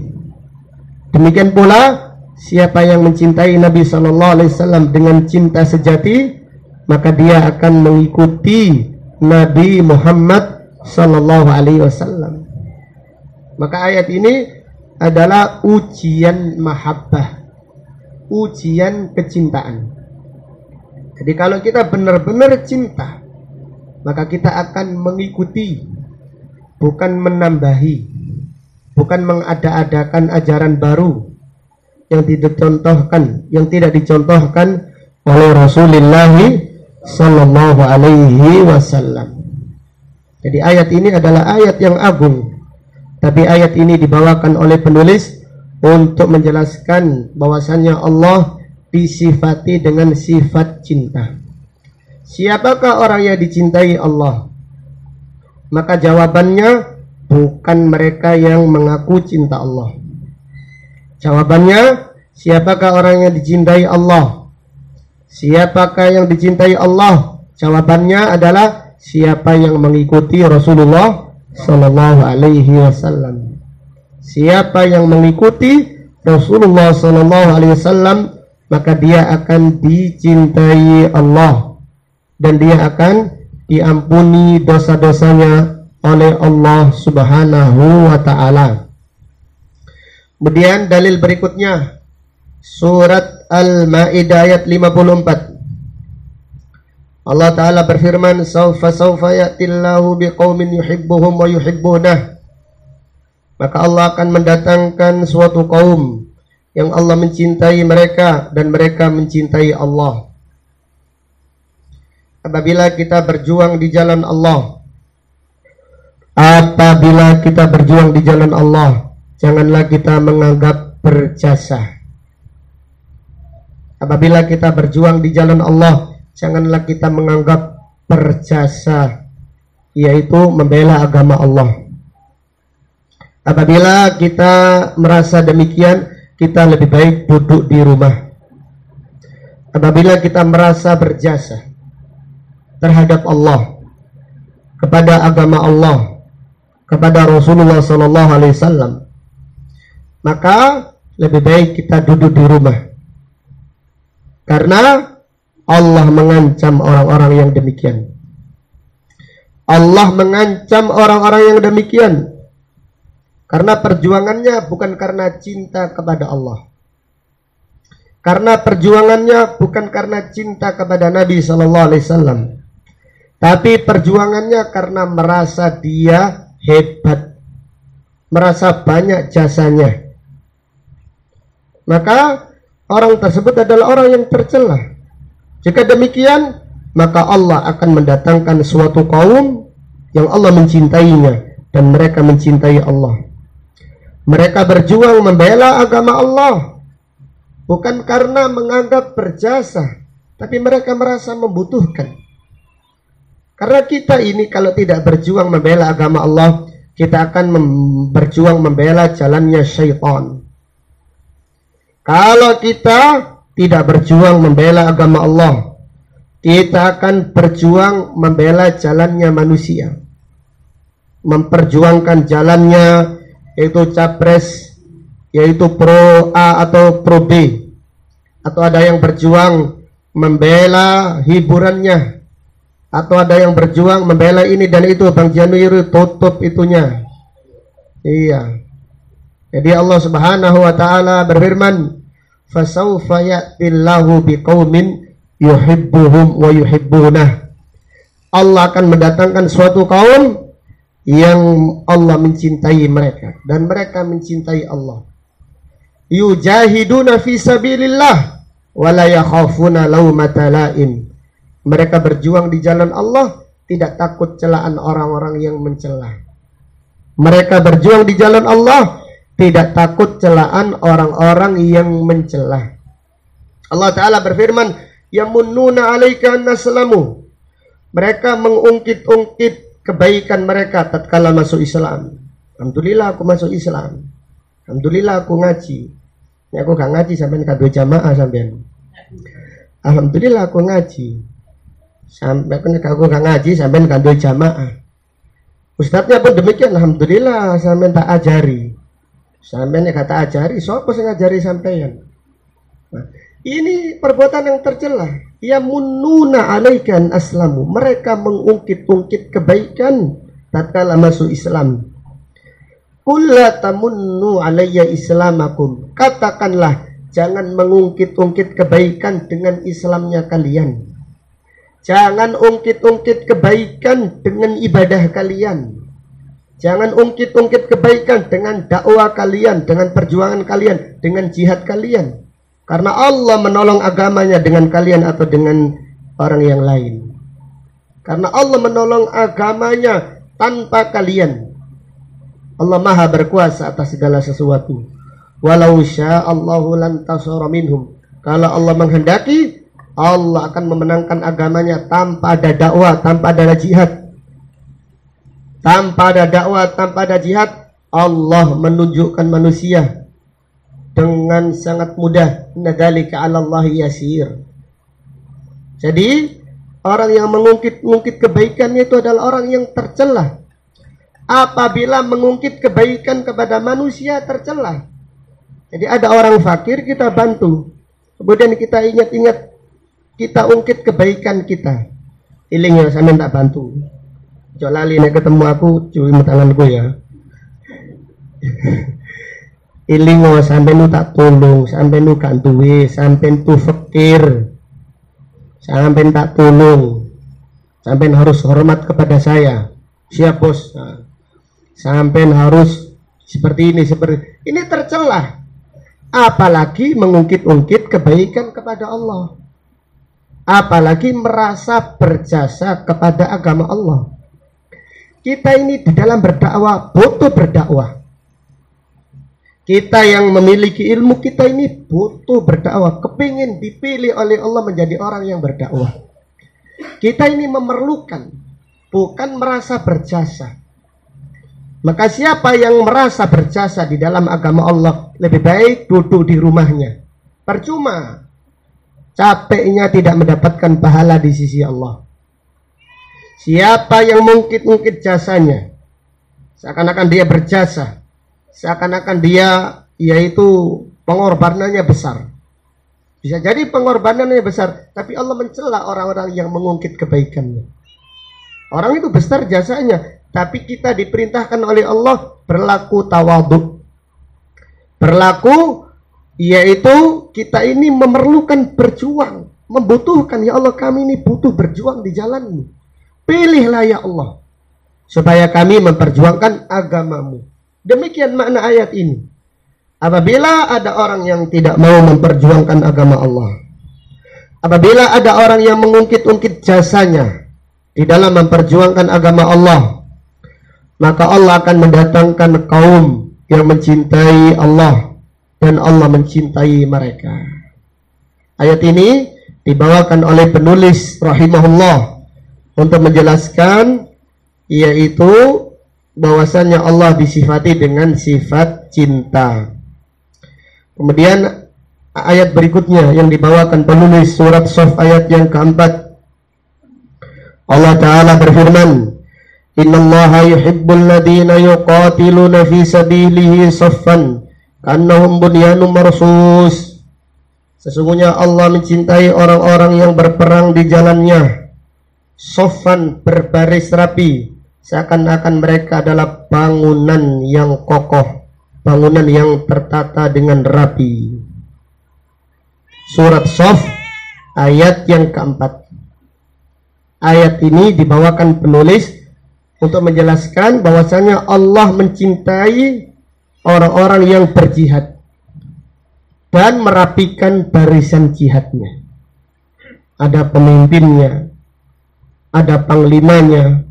demikian pula siapa yang mencintai Nabi sallallahu alaihi wasallam dengan cinta sejati, maka dia akan mengikuti Nabi Muhammad sallallahu alaihi wasallam. Maka ayat ini adalah ujian mahabbah, ujian kecintaan. Jadi kalau kita benar-benar cinta, maka kita akan mengikuti, bukan menambahi, bukan mengada-adakan ajaran baru yang tidak dicontohkan oleh Rasulullah sallallahu alaihi wasallam. Jadi ayat ini adalah ayat yang agung. Tapi ayat ini dibawakan oleh penulis untuk menjelaskan bahwasannya Allah disifati dengan sifat cinta. Siapakah orang yang dicintai Allah? Maka jawabannya bukan mereka yang mengaku cinta Allah. Jawabannya, siapakah orang yang dicintai Allah? Siapakah yang dicintai Allah? Jawabannya adalah siapa yang mengikuti Rasulullah sallallahu alaihi wasallam. Siapa yang mengikuti Rasulullah Sallallahu Alaihi Wasallam, maka dia akan dicintai Allah dan dia akan diampuni dosa-dosanya oleh Allah Subhanahu wa Ta'ala. Kemudian dalil berikutnya surat Al-Maidah ayat 54. Allah Ta'ala berfirman, Sawfa ya'tillahu biqaumin yuhibbuhum wa yuhibbunah. Maka Allah akan mendatangkan suatu kaum yang Allah mencintai mereka dan mereka mencintai Allah. Apabila kita berjuang di jalan Allah, janganlah kita menganggap berjasa. Apabila kita berjuang di jalan Allah, janganlah kita menganggap berjasa, yaitu membela agama Allah. Apabila kita merasa demikian, kita lebih baik duduk di rumah. Apabila kita merasa berjasa terhadap Allah, kepada agama Allah, kepada Rasulullah Sallallahu Alaihi Wasallam, maka lebih baik kita duduk di rumah. Karena Allah mengancam orang-orang yang demikian. Allah mengancam orang-orang yang demikian karena perjuangannya bukan karena cinta kepada Allah, karena perjuangannya bukan karena cinta kepada Nabi Sallallahu Alaihi Wasallam, tapi perjuangannya karena merasa dia hebat, merasa banyak jasanya. Maka orang tersebut adalah orang yang tercela. Jika demikian, maka Allah akan mendatangkan suatu kaum yang Allah mencintainya dan mereka mencintai Allah. Mereka berjuang membela agama Allah bukan karena menganggap berjasa, tapi mereka merasa membutuhkan. Karena kita ini kalau tidak berjuang membela agama Allah, kita akan berjuang membela jalannya syaitan. Kalau kita tidak berjuang membela agama Allah, kita akan berjuang membela jalannya manusia, memperjuangkan jalannya, yaitu capres, yaitu pro A atau pro B, atau ada yang berjuang membela hiburannya, atau ada yang berjuang membela ini dan itu. Bang Januari tutup itunya. Iya. Jadi Allah Subhanahu wa Ta'ala berfirman, fasawfa ya'tillahu biqaumin yuhibbuhum wa yuhibbunah. Allah akan mendatangkan suatu kaum yang Allah mencintai mereka dan mereka mencintai Allah. Yujahiduna fi sabilillah wa la yakhafuna laumata laim. Mereka berjuang di jalan Allah, tidak takut celaan orang-orang yang mencela. Mereka berjuang di jalan Allah, tidak takut celaan orang-orang yang mencela. Allah Ta'ala berfirman, yamunnuna alaika naslamu. Mereka mengungkit-ungkit kebaikan mereka tatkala masuk Islam. Alhamdulillah aku masuk Islam. Alhamdulillah aku ngaji. Ini aku gak ngaji sampai kado jamaah sampean. Alhamdulillah aku ngaji. Sampai aku gak ngaji sampai kado jamaah. Ustadznya pun demikian, alhamdulillah sampean tak ajari. Sampean kata ajari, siapa sing ngajari sampean? Nah, ini perbuatan yang tercela. Yamunnuna alaikan aslamu. Mereka mengungkit-ungkit kebaikan tatkala masuk Islam. Qul la tamunnu alayya islamakum. Katakanlah, jangan mengungkit-ungkit kebaikan dengan Islamnya kalian. Jangan ungkit-ungkit kebaikan dengan ibadah kalian. Jangan ungkit-ungkit kebaikan dengan dakwah kalian, dengan perjuangan kalian, dengan jihad kalian. Karena Allah menolong agamanya dengan kalian atau dengan orang yang lain. Karena Allah menolong agamanya tanpa kalian. Allah Maha berkuasa atas segala sesuatu. Walau sya'allahu lantasara minhum. Kalau Allah menghendaki, Allah akan memenangkan agamanya tanpa ada dakwah, tanpa ada jihad. Tanpa ada dakwah, tanpa ada jihad, Allah menunjukkan manusia dengan sangat mudah. Inna dzalika 'alallahi yasir. Jadi orang yang mengungkit-ungkit kebaikannya itu adalah orang yang tercela. Apabila mengungkit kebaikan kepada manusia tercela, Jadi ada orang fakir kita bantu. Kemudian kita ingat-ingat, kita ungkit kebaikan kita. Iling ya sampean tak bantu. Ojo lali nek ketemu aku cuy tanganku ya. Iling oh sampean tak tolong, sampean gak duwe, sampean tu fakir. Sampean tak tolong. Sampean harus hormat kepada saya. Siap bos. Nah, sampean harus seperti ini, seperti ini tercela. Apalagi mengungkit-ungkit kebaikan kepada Allah. Apalagi merasa berjasa kepada agama Allah. Kita ini di dalam berdakwah butuh berdakwah. Kita yang memiliki ilmu, kita ini butuh berdakwah. Kepingin dipilih oleh Allah menjadi orang yang berdakwah. Kita ini memerlukan, bukan merasa berjasa. Maka siapa yang merasa berjasa di dalam agama Allah, lebih baik duduk di rumahnya. Percuma. Capeknya tidak mendapatkan pahala di sisi Allah. Siapa yang mungkit-ungkit jasanya, seakan-akan dia berjasa, seakan-akan dia yaitu pengorbanannya besar. Bisa jadi pengorbanannya besar, tapi Allah mencela orang-orang yang mengungkit kebaikannya. Orang itu besar jasanya, tapi kita diperintahkan oleh Allah berlaku tawadhu. Berlaku yaitu kita ini memerlukan berjuang, membutuhkan, ya Allah kami ini butuh berjuang di jalan-Mu. Pilihlah ya Allah supaya kami memperjuangkan agamamu. Demikian makna ayat ini. Apabila ada orang yang tidak mau memperjuangkan agama Allah, apabila ada orang yang mengungkit-ungkit jasanya di dalam memperjuangkan agama Allah, maka Allah akan mendatangkan kaum yang mencintai Allah dan Allah mencintai mereka. Ayat ini dibawakan oleh penulis rahimahullah untuk menjelaskan yaitu bahwasannya Allah disifati dengan sifat cinta. Kemudian ayat berikutnya yang dibawakan penulis surat Shaf ayat yang keempat, Allah Ta'ala berfirman, Innallaha yuhibbul ladina yuqatiluna fi sabilihi saffan kannahum bunyanun marsus. Sesungguhnya Allah mencintai orang-orang yang berperang di jalannya saffan, berbaris rapi, seakan-akan mereka adalah bangunan yang kokoh, bangunan yang tertata dengan rapi. Surat Shaf ayat yang keempat. Ayat ini dibawakan penulis untuk menjelaskan bahwasanya Allah mencintai orang-orang yang berjihad dan merapikan barisan jihadnya. Ada pemimpinnya, ada panglimanya,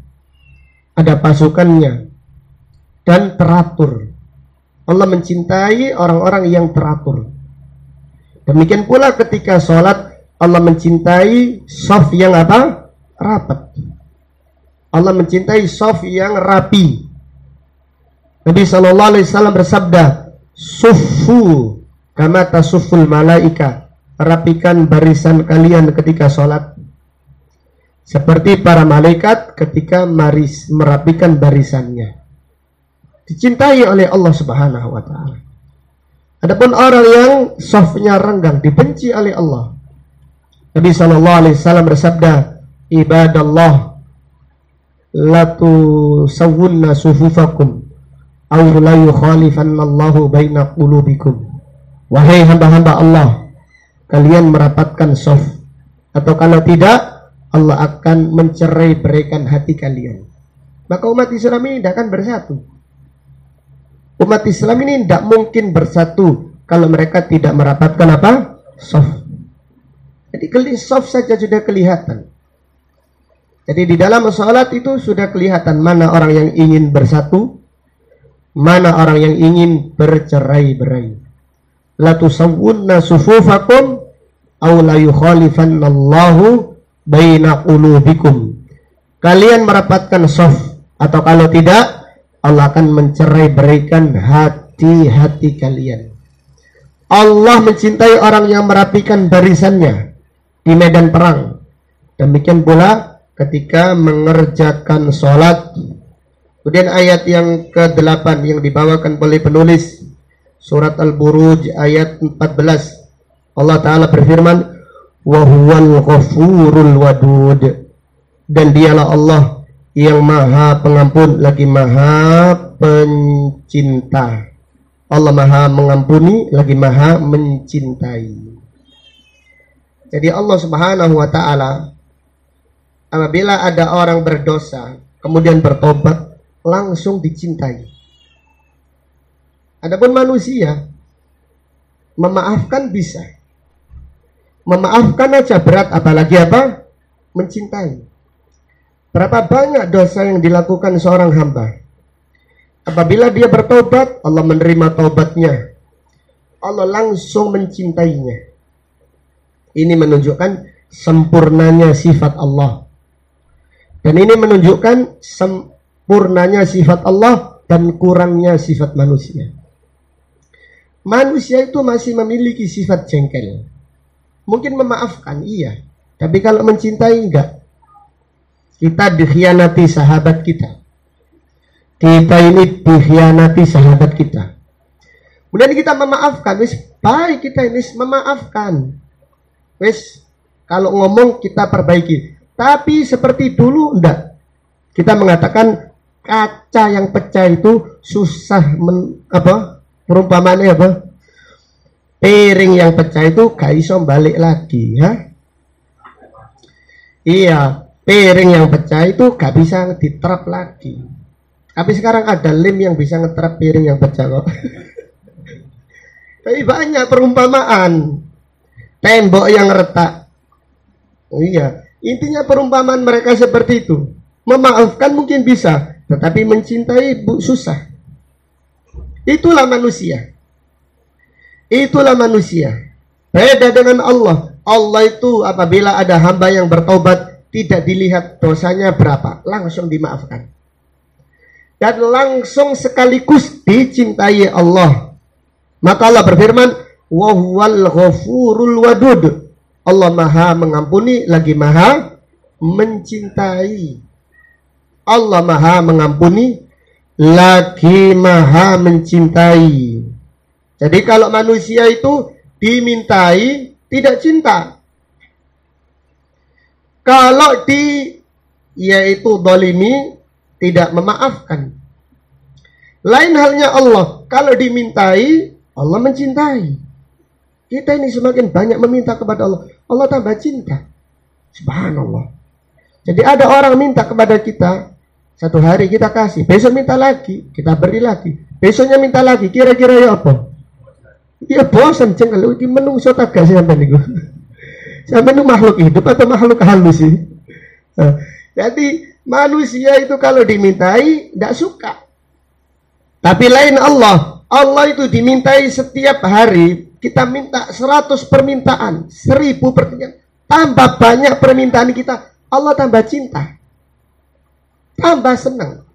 ada pasukannya, dan teratur. Allah mencintai orang-orang yang teratur. Demikian pula ketika sholat, Allah mencintai shaf yang apa? Rapat. Allah mencintai shaf yang rapi. Nabi SAW bersabda, Suffu kama tasufful malaika. Rapikan barisan kalian ketika sholat seperti para malaikat ketika merapikan barisannya. Dicintai oleh Allah Subhanahu wa Ta'ala. Adapun orang yang shafnya renggang dibenci oleh Allah. Nabi SAW bersabda, Ibadallah la tusawwunna sufufakum aw la yukhalifannallahu baina qulubikum. Wahai hamba-hamba Allah, kalian merapatkan shaf, atau kalau tidak Allah akan mencerai-beraikan hati kalian. Maka umat Islam ini tidak akan bersatu. Umat Islam ini tidak mungkin bersatu kalau mereka tidak merapatkan apa? Shaf. Jadi shaf saja sudah kelihatan. Jadi di dalam sholat itu sudah kelihatan mana orang yang ingin bersatu, mana orang yang ingin bercerai-berai. La tusawwunna sufufakum aw la yukhalifannallahu baina qulubikum. Kalian merapatkan shaf, atau kalau tidak Allah akan mencerai-beraikan hati-hati kalian. Allah mencintai orang yang merapikan barisannya di medan perang. Demikian pula ketika mengerjakan sholat. Kemudian ayat yang ke-8 yang dibawakan oleh penulis, Surat Al-Buruj ayat 14. Allah Ta'ala berfirman, wa huwal ghafurul wadud, dan dialah Allah yang maha pengampun lagi maha pencinta. Allah maha mengampuni lagi maha mencintai. Jadi Allah Subhanahu wa ta'ala, apabila ada orang berdosa kemudian bertobat, langsung dicintai. Adapun manusia, memaafkan bisa, memaafkan aja berat, apalagi apa? Mencintai. Berapa banyak dosa yang dilakukan seorang hamba, apabila dia bertobat, Allah menerima taubatnya, Allah langsung mencintainya. Ini menunjukkan sempurnanya sifat Allah, dan ini menunjukkan sempurnanya sifat Allah dan kurangnya sifat manusia. Manusia itu masih memiliki sifat jengkel. Mungkin memaafkan, iya, tapi kalau mencintai enggak. Kita dikhianati sahabat kita. Kita ini dikhianati sahabat kita. Kemudian kita memaafkan, wis baik, kita ini memaafkan. Wis kalau ngomong kita perbaiki. Tapi seperti dulu enggak. Kita mengatakan kaca yang pecah itu susah perumpamaannya apa? Piring yang pecah itu gak iso balik lagi, ya? Iya, piring yang pecah itu gak bisa diterap lagi. Tapi sekarang ada lem yang bisa ngeterap piring yang pecah kok. Tapi banyak perumpamaan. Tembok yang retak. Oh iya, intinya perumpamaan mereka seperti itu. Memaafkan mungkin bisa, tetapi mencintai susah. Itulah manusia. Itulah manusia. Beda dengan Allah. Allah itu apabila ada hamba yang bertobat, tidak dilihat dosanya berapa, langsung dimaafkan. Dan langsung sekaligus dicintai Allah. Maka Allah berfirman, wa huwal ghafurul wadud. Allah maha mengampuni lagi maha mencintai. Allah maha mengampuni lagi maha mencintai. Jadi kalau manusia itu dimintai tidak cinta. Kalau yaitu dolimi tidak memaafkan. Lain halnya Allah. Kalau dimintai, Allah mencintai. Kita ini semakin banyak meminta kepada Allah, Allah tambah cinta. Subhanallah. Jadi ada orang minta kepada kita, satu hari kita kasih, besok minta lagi, kita beri lagi, besoknya minta lagi, kira-kira ya apa? Ya bosan jengkel, ini menungso tak gak sampai niku. Sampai itu makhluk hidup atau makhluk halus sih? Jadi manusia itu kalau dimintai tidak suka. Tapi lain Allah. Allah itu dimintai setiap hari. Kita minta 100 permintaan, 1000 permintaan. Tambah banyak permintaan kita, Allah tambah cinta, tambah senang.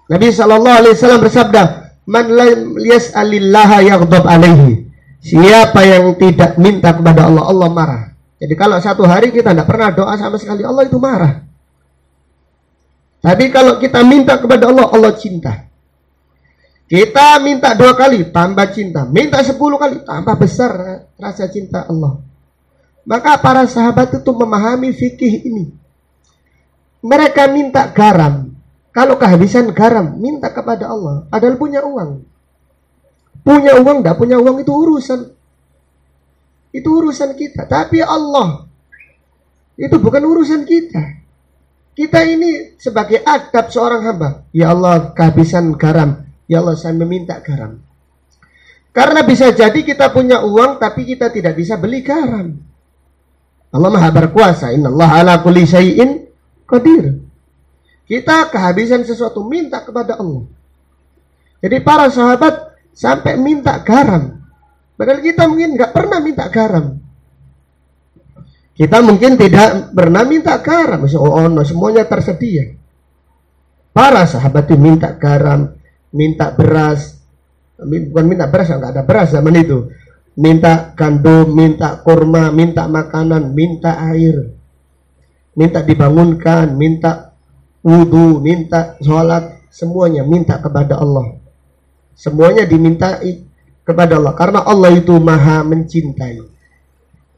Nabi SAW bersabda, man lam yas'alillaha yaghdab alaihi. Siapa yang tidak minta kepada Allah, Allah marah. Jadi kalau satu hari kita tidak pernah doa sama sekali, Allah itu marah. Tapi kalau kita minta kepada Allah, Allah cinta. Kita minta 2 kali, tambah cinta. Minta 10 kali, tambah besar rasa cinta Allah. Maka para sahabat itu memahami fikih ini. Mereka minta garam. Kalau kehabisan garam, minta kepada Allah. Padahal punya uang. Punya uang, tidak punya uang itu urusan. Itu urusan kita. Tapi Allah, itu bukan urusan kita. Kita ini sebagai adab seorang hamba. Ya Allah, kehabisan garam. Ya Allah, saya meminta garam. Karena bisa jadi kita punya uang, tapi kita tidak bisa beli garam. Allah maha berkuasa. Innallaha ala kulli syai'in qadir. Kita kehabisan sesuatu, minta kepada Allah. Jadi para sahabat sampai minta garam. Padahal kita mungkin nggak pernah minta garam. Kita mungkin tidak pernah minta garam. Semuanya tersedia. Para sahabat itu minta garam, minta beras. Bukan minta beras, nggak ada beras zaman itu. Minta gandum, minta kurma, minta makanan, minta air. Minta dibangunkan, minta wudu, minta sholat, semuanya minta kepada Allah. Semuanya dimintai kepada Allah, karena Allah itu maha mencintai.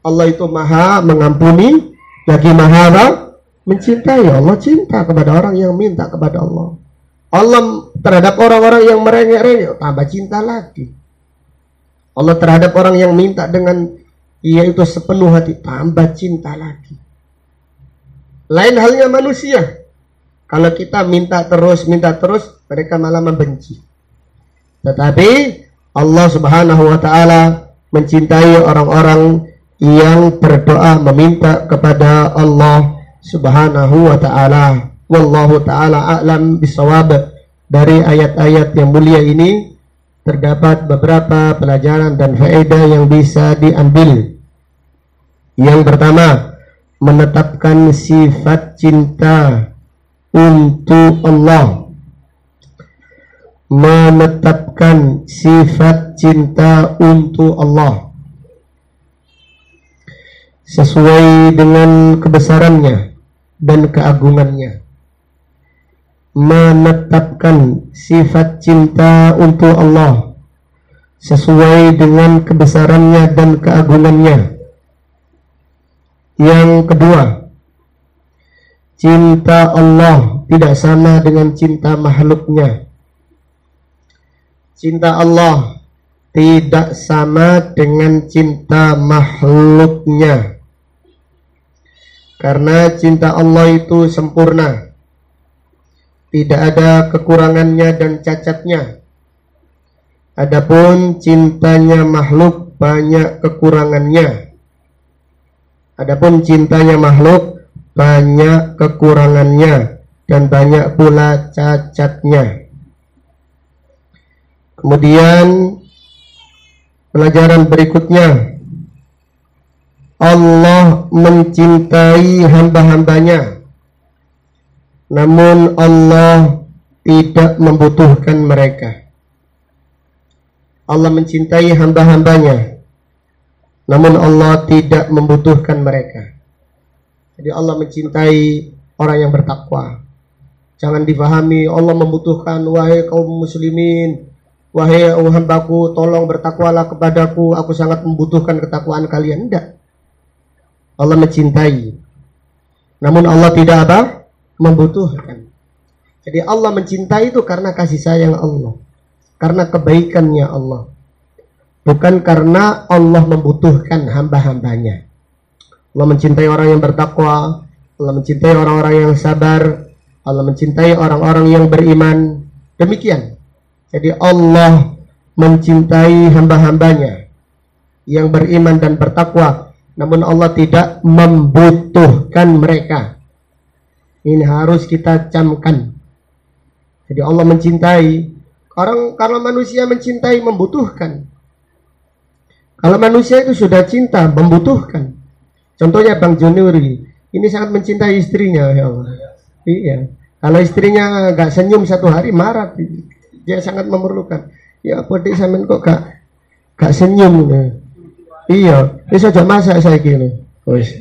Allah itu maha mengampuni, lagi maha mencintai. Allah cinta kepada orang yang minta kepada Allah. Allah terhadap orang-orang yang merengek-rengek, tambah cinta lagi. Allah terhadap orang yang minta dengan yaitu sepenuh hati, tambah cinta lagi. Lain halnya manusia. Kalau kita minta terus, mereka malah membenci. Tetapi Allah Subhanahu wa ta'ala mencintai orang-orang yang berdoa meminta kepada Allah Subhanahu wa ta'ala. Wallahu ta'ala a'lam bisawab. Dari ayat-ayat yang mulia ini terdapat beberapa pelajaran dan faedah yang bisa diambil. Yang pertama, menetapkan sifat cinta untuk Allah. Menetapkan sifat cinta untuk Allah sesuai dengan kebesarannya dan keagungannya. Menetapkan sifat cinta untuk Allah sesuai dengan kebesarannya dan keagungannya. Yang kedua, cinta Allah tidak sama dengan cinta makhluknya. Cinta Allah tidak sama dengan cinta makhluknya. Karena cinta Allah itu sempurna, tidak ada kekurangannya dan cacatnya. Adapun cintanya makhluk banyak kekurangannya. Adapun cintanya makhluk banyak kekurangannya dan banyak pula cacatnya. Kemudian pelajaran berikutnya, Allah mencintai hamba-hambanya, namun Allah tidak membutuhkan mereka. Allah mencintai hamba-hambanya, namun Allah tidak membutuhkan mereka. Jadi Allah mencintai orang yang bertakwa. Jangan difahami Allah membutuhkan, wahai kaum muslimin, wahai hambaku, tolong bertakwalah kepadaku, aku sangat membutuhkan ketakwaan kalian. Tidak. Allah mencintai, namun Allah tidak membutuhkan. Jadi Allah mencintai itu karena kasih sayang Allah, karena kebaikannya Allah, bukan karena Allah membutuhkan hamba-hambanya. Allah mencintai orang yang bertakwa, Allah mencintai orang-orang yang sabar, Allah mencintai orang-orang yang beriman. Demikian. Jadi Allah mencintai hamba-hambanya yang beriman dan bertakwa, namun Allah tidak membutuhkan mereka. Ini harus kita camkan. Jadi Allah mencintai. Kalau manusia mencintai membutuhkan. Kalau manusia itu sudah cinta membutuhkan. Contohnya Bang Junuri, ini sangat mencintai istrinya, ya Allah. Iya. Kalau istrinya gak senyum satu hari marah, dia sangat memerlukan. Ya apa dek sampean kok gak senyum? Iya, ini saja masak saya gini. Wis.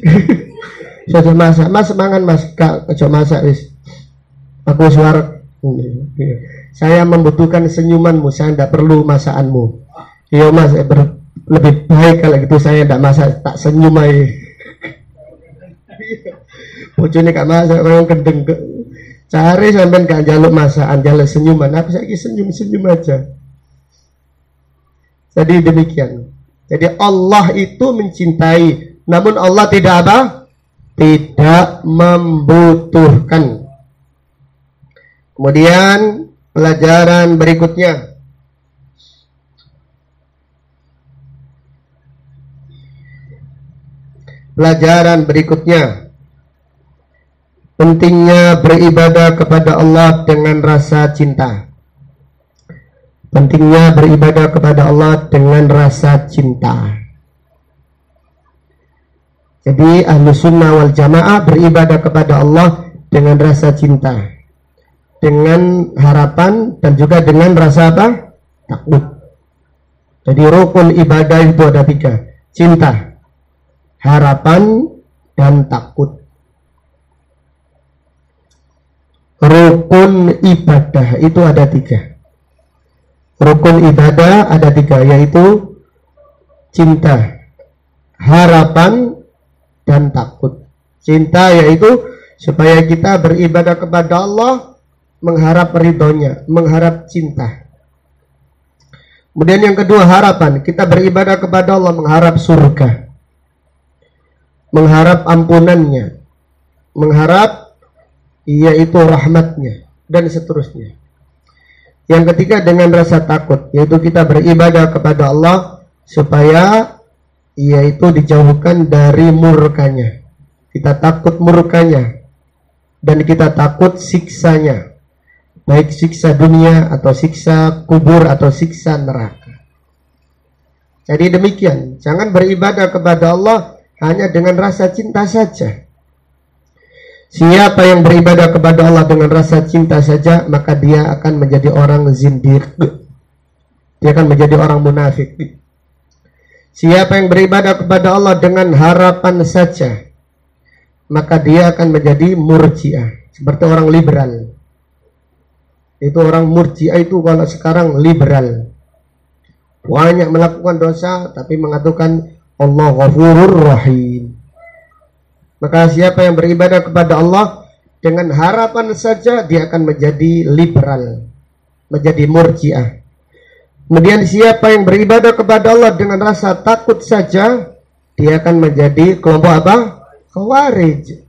Saja masak, Mas mangan Mas, gak aja masak wis. Aku suara. Saya membutuhkan senyumanmu, saya tidak perlu masakanmu. Iya Mas, lebih baik kalau gitu saya tidak masak, tak senyum aja. Bojone gak masak, orang kendeng. Cari sampean gak jaluk masakan, jaluk senyuman. Apa saya senyum-senyum aja. Jadi demikian. Jadi Allah itu mencintai, namun Allah tidak tidak membutuhkan. Kemudian pelajaran berikutnya, pentingnya beribadah kepada Allah dengan rasa cinta. Pentingnya beribadah kepada Allah dengan rasa cinta. Jadi Ahlus Sunnah wal Jamaah beribadah kepada Allah dengan rasa cinta, dengan harapan dan juga dengan rasa takut. Jadi rukun ibadah itu ada 3: cinta, harapan, dan takut. Rukun ibadah itu ada 3: Rukun ibadah ada 3, yaitu cinta, harapan, dan takut. Cinta yaitu supaya kita beribadah kepada Allah, mengharap ridhonya, mengharap cinta. Kemudian yang kedua, harapan. Kita beribadah kepada Allah, mengharap surga, mengharap ampunannya, mengharap yaitu rahmatnya, dan seterusnya. Yang ketiga dengan rasa takut, yaitu kita beribadah kepada Allah supaya yaitu dijauhkan dari murkanya. Kita takut murkanya dan kita takut siksanya, baik siksa dunia atau siksa kubur atau siksa neraka. Jadi demikian, jangan beribadah kepada Allah hanya dengan rasa cinta saja. Siapa yang beribadah kepada Allah dengan rasa cinta saja, maka dia akan menjadi orang zindiq. Dia akan menjadi orang munafik. Siapa yang beribadah kepada Allah dengan harapan saja, maka dia akan menjadi murji'ah, seperti orang liberal. Itu orang murji'ah itu kalau sekarang liberal. Banyak melakukan dosa tapi mengatakan Allah Ghafurur Rahim. Maka siapa yang beribadah kepada Allah dengan harapan saja, dia akan menjadi liberal, menjadi murji'ah. Kemudian siapa yang beribadah kepada Allah dengan rasa takut saja, dia akan menjadi kelompok apa? Khawarij.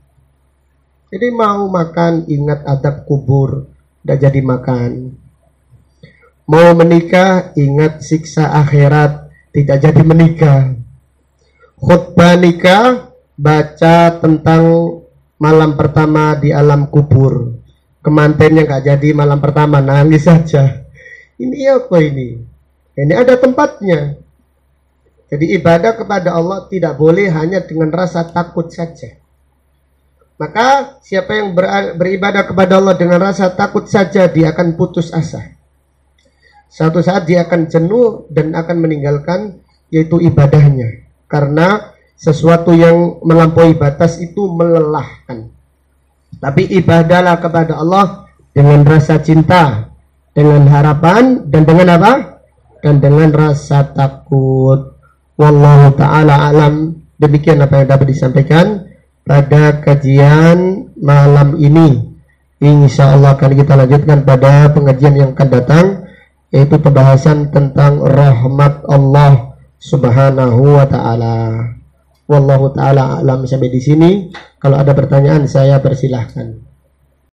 Jadi mau makan ingat adab kubur, tidak jadi makan. Mau menikah ingat siksa akhirat, tidak jadi menikah. Khutbah nikah baca tentang malam pertama di alam kubur, kemantennya nggak jadi malam pertama, nangis saja. Ini apa ini? Ini ada tempatnya. Jadi ibadah kepada Allah tidak boleh hanya dengan rasa takut saja. Maka siapa yang beribadah kepada Allah dengan rasa takut saja, dia akan putus asa. Suatu saat dia akan jenuh dan akan meninggalkan yaitu ibadahnya, karena sesuatu yang melampaui batas itu melelahkan. Tapi ibadahlah kepada Allah dengan rasa cinta, dengan harapan, dan dengan apa? Dan dengan rasa takut. Wallahu ta'ala alam. Demikian apa yang dapat disampaikan pada kajian malam ini. Insya Allah akan kita lanjutkan pada pengajian yang akan datang, yaitu pembahasan tentang rahmat Allah Subhanahu wa ta'ala. Wallahu ta'ala alam. Sampai di sini. Kalau ada pertanyaan saya persilahkan.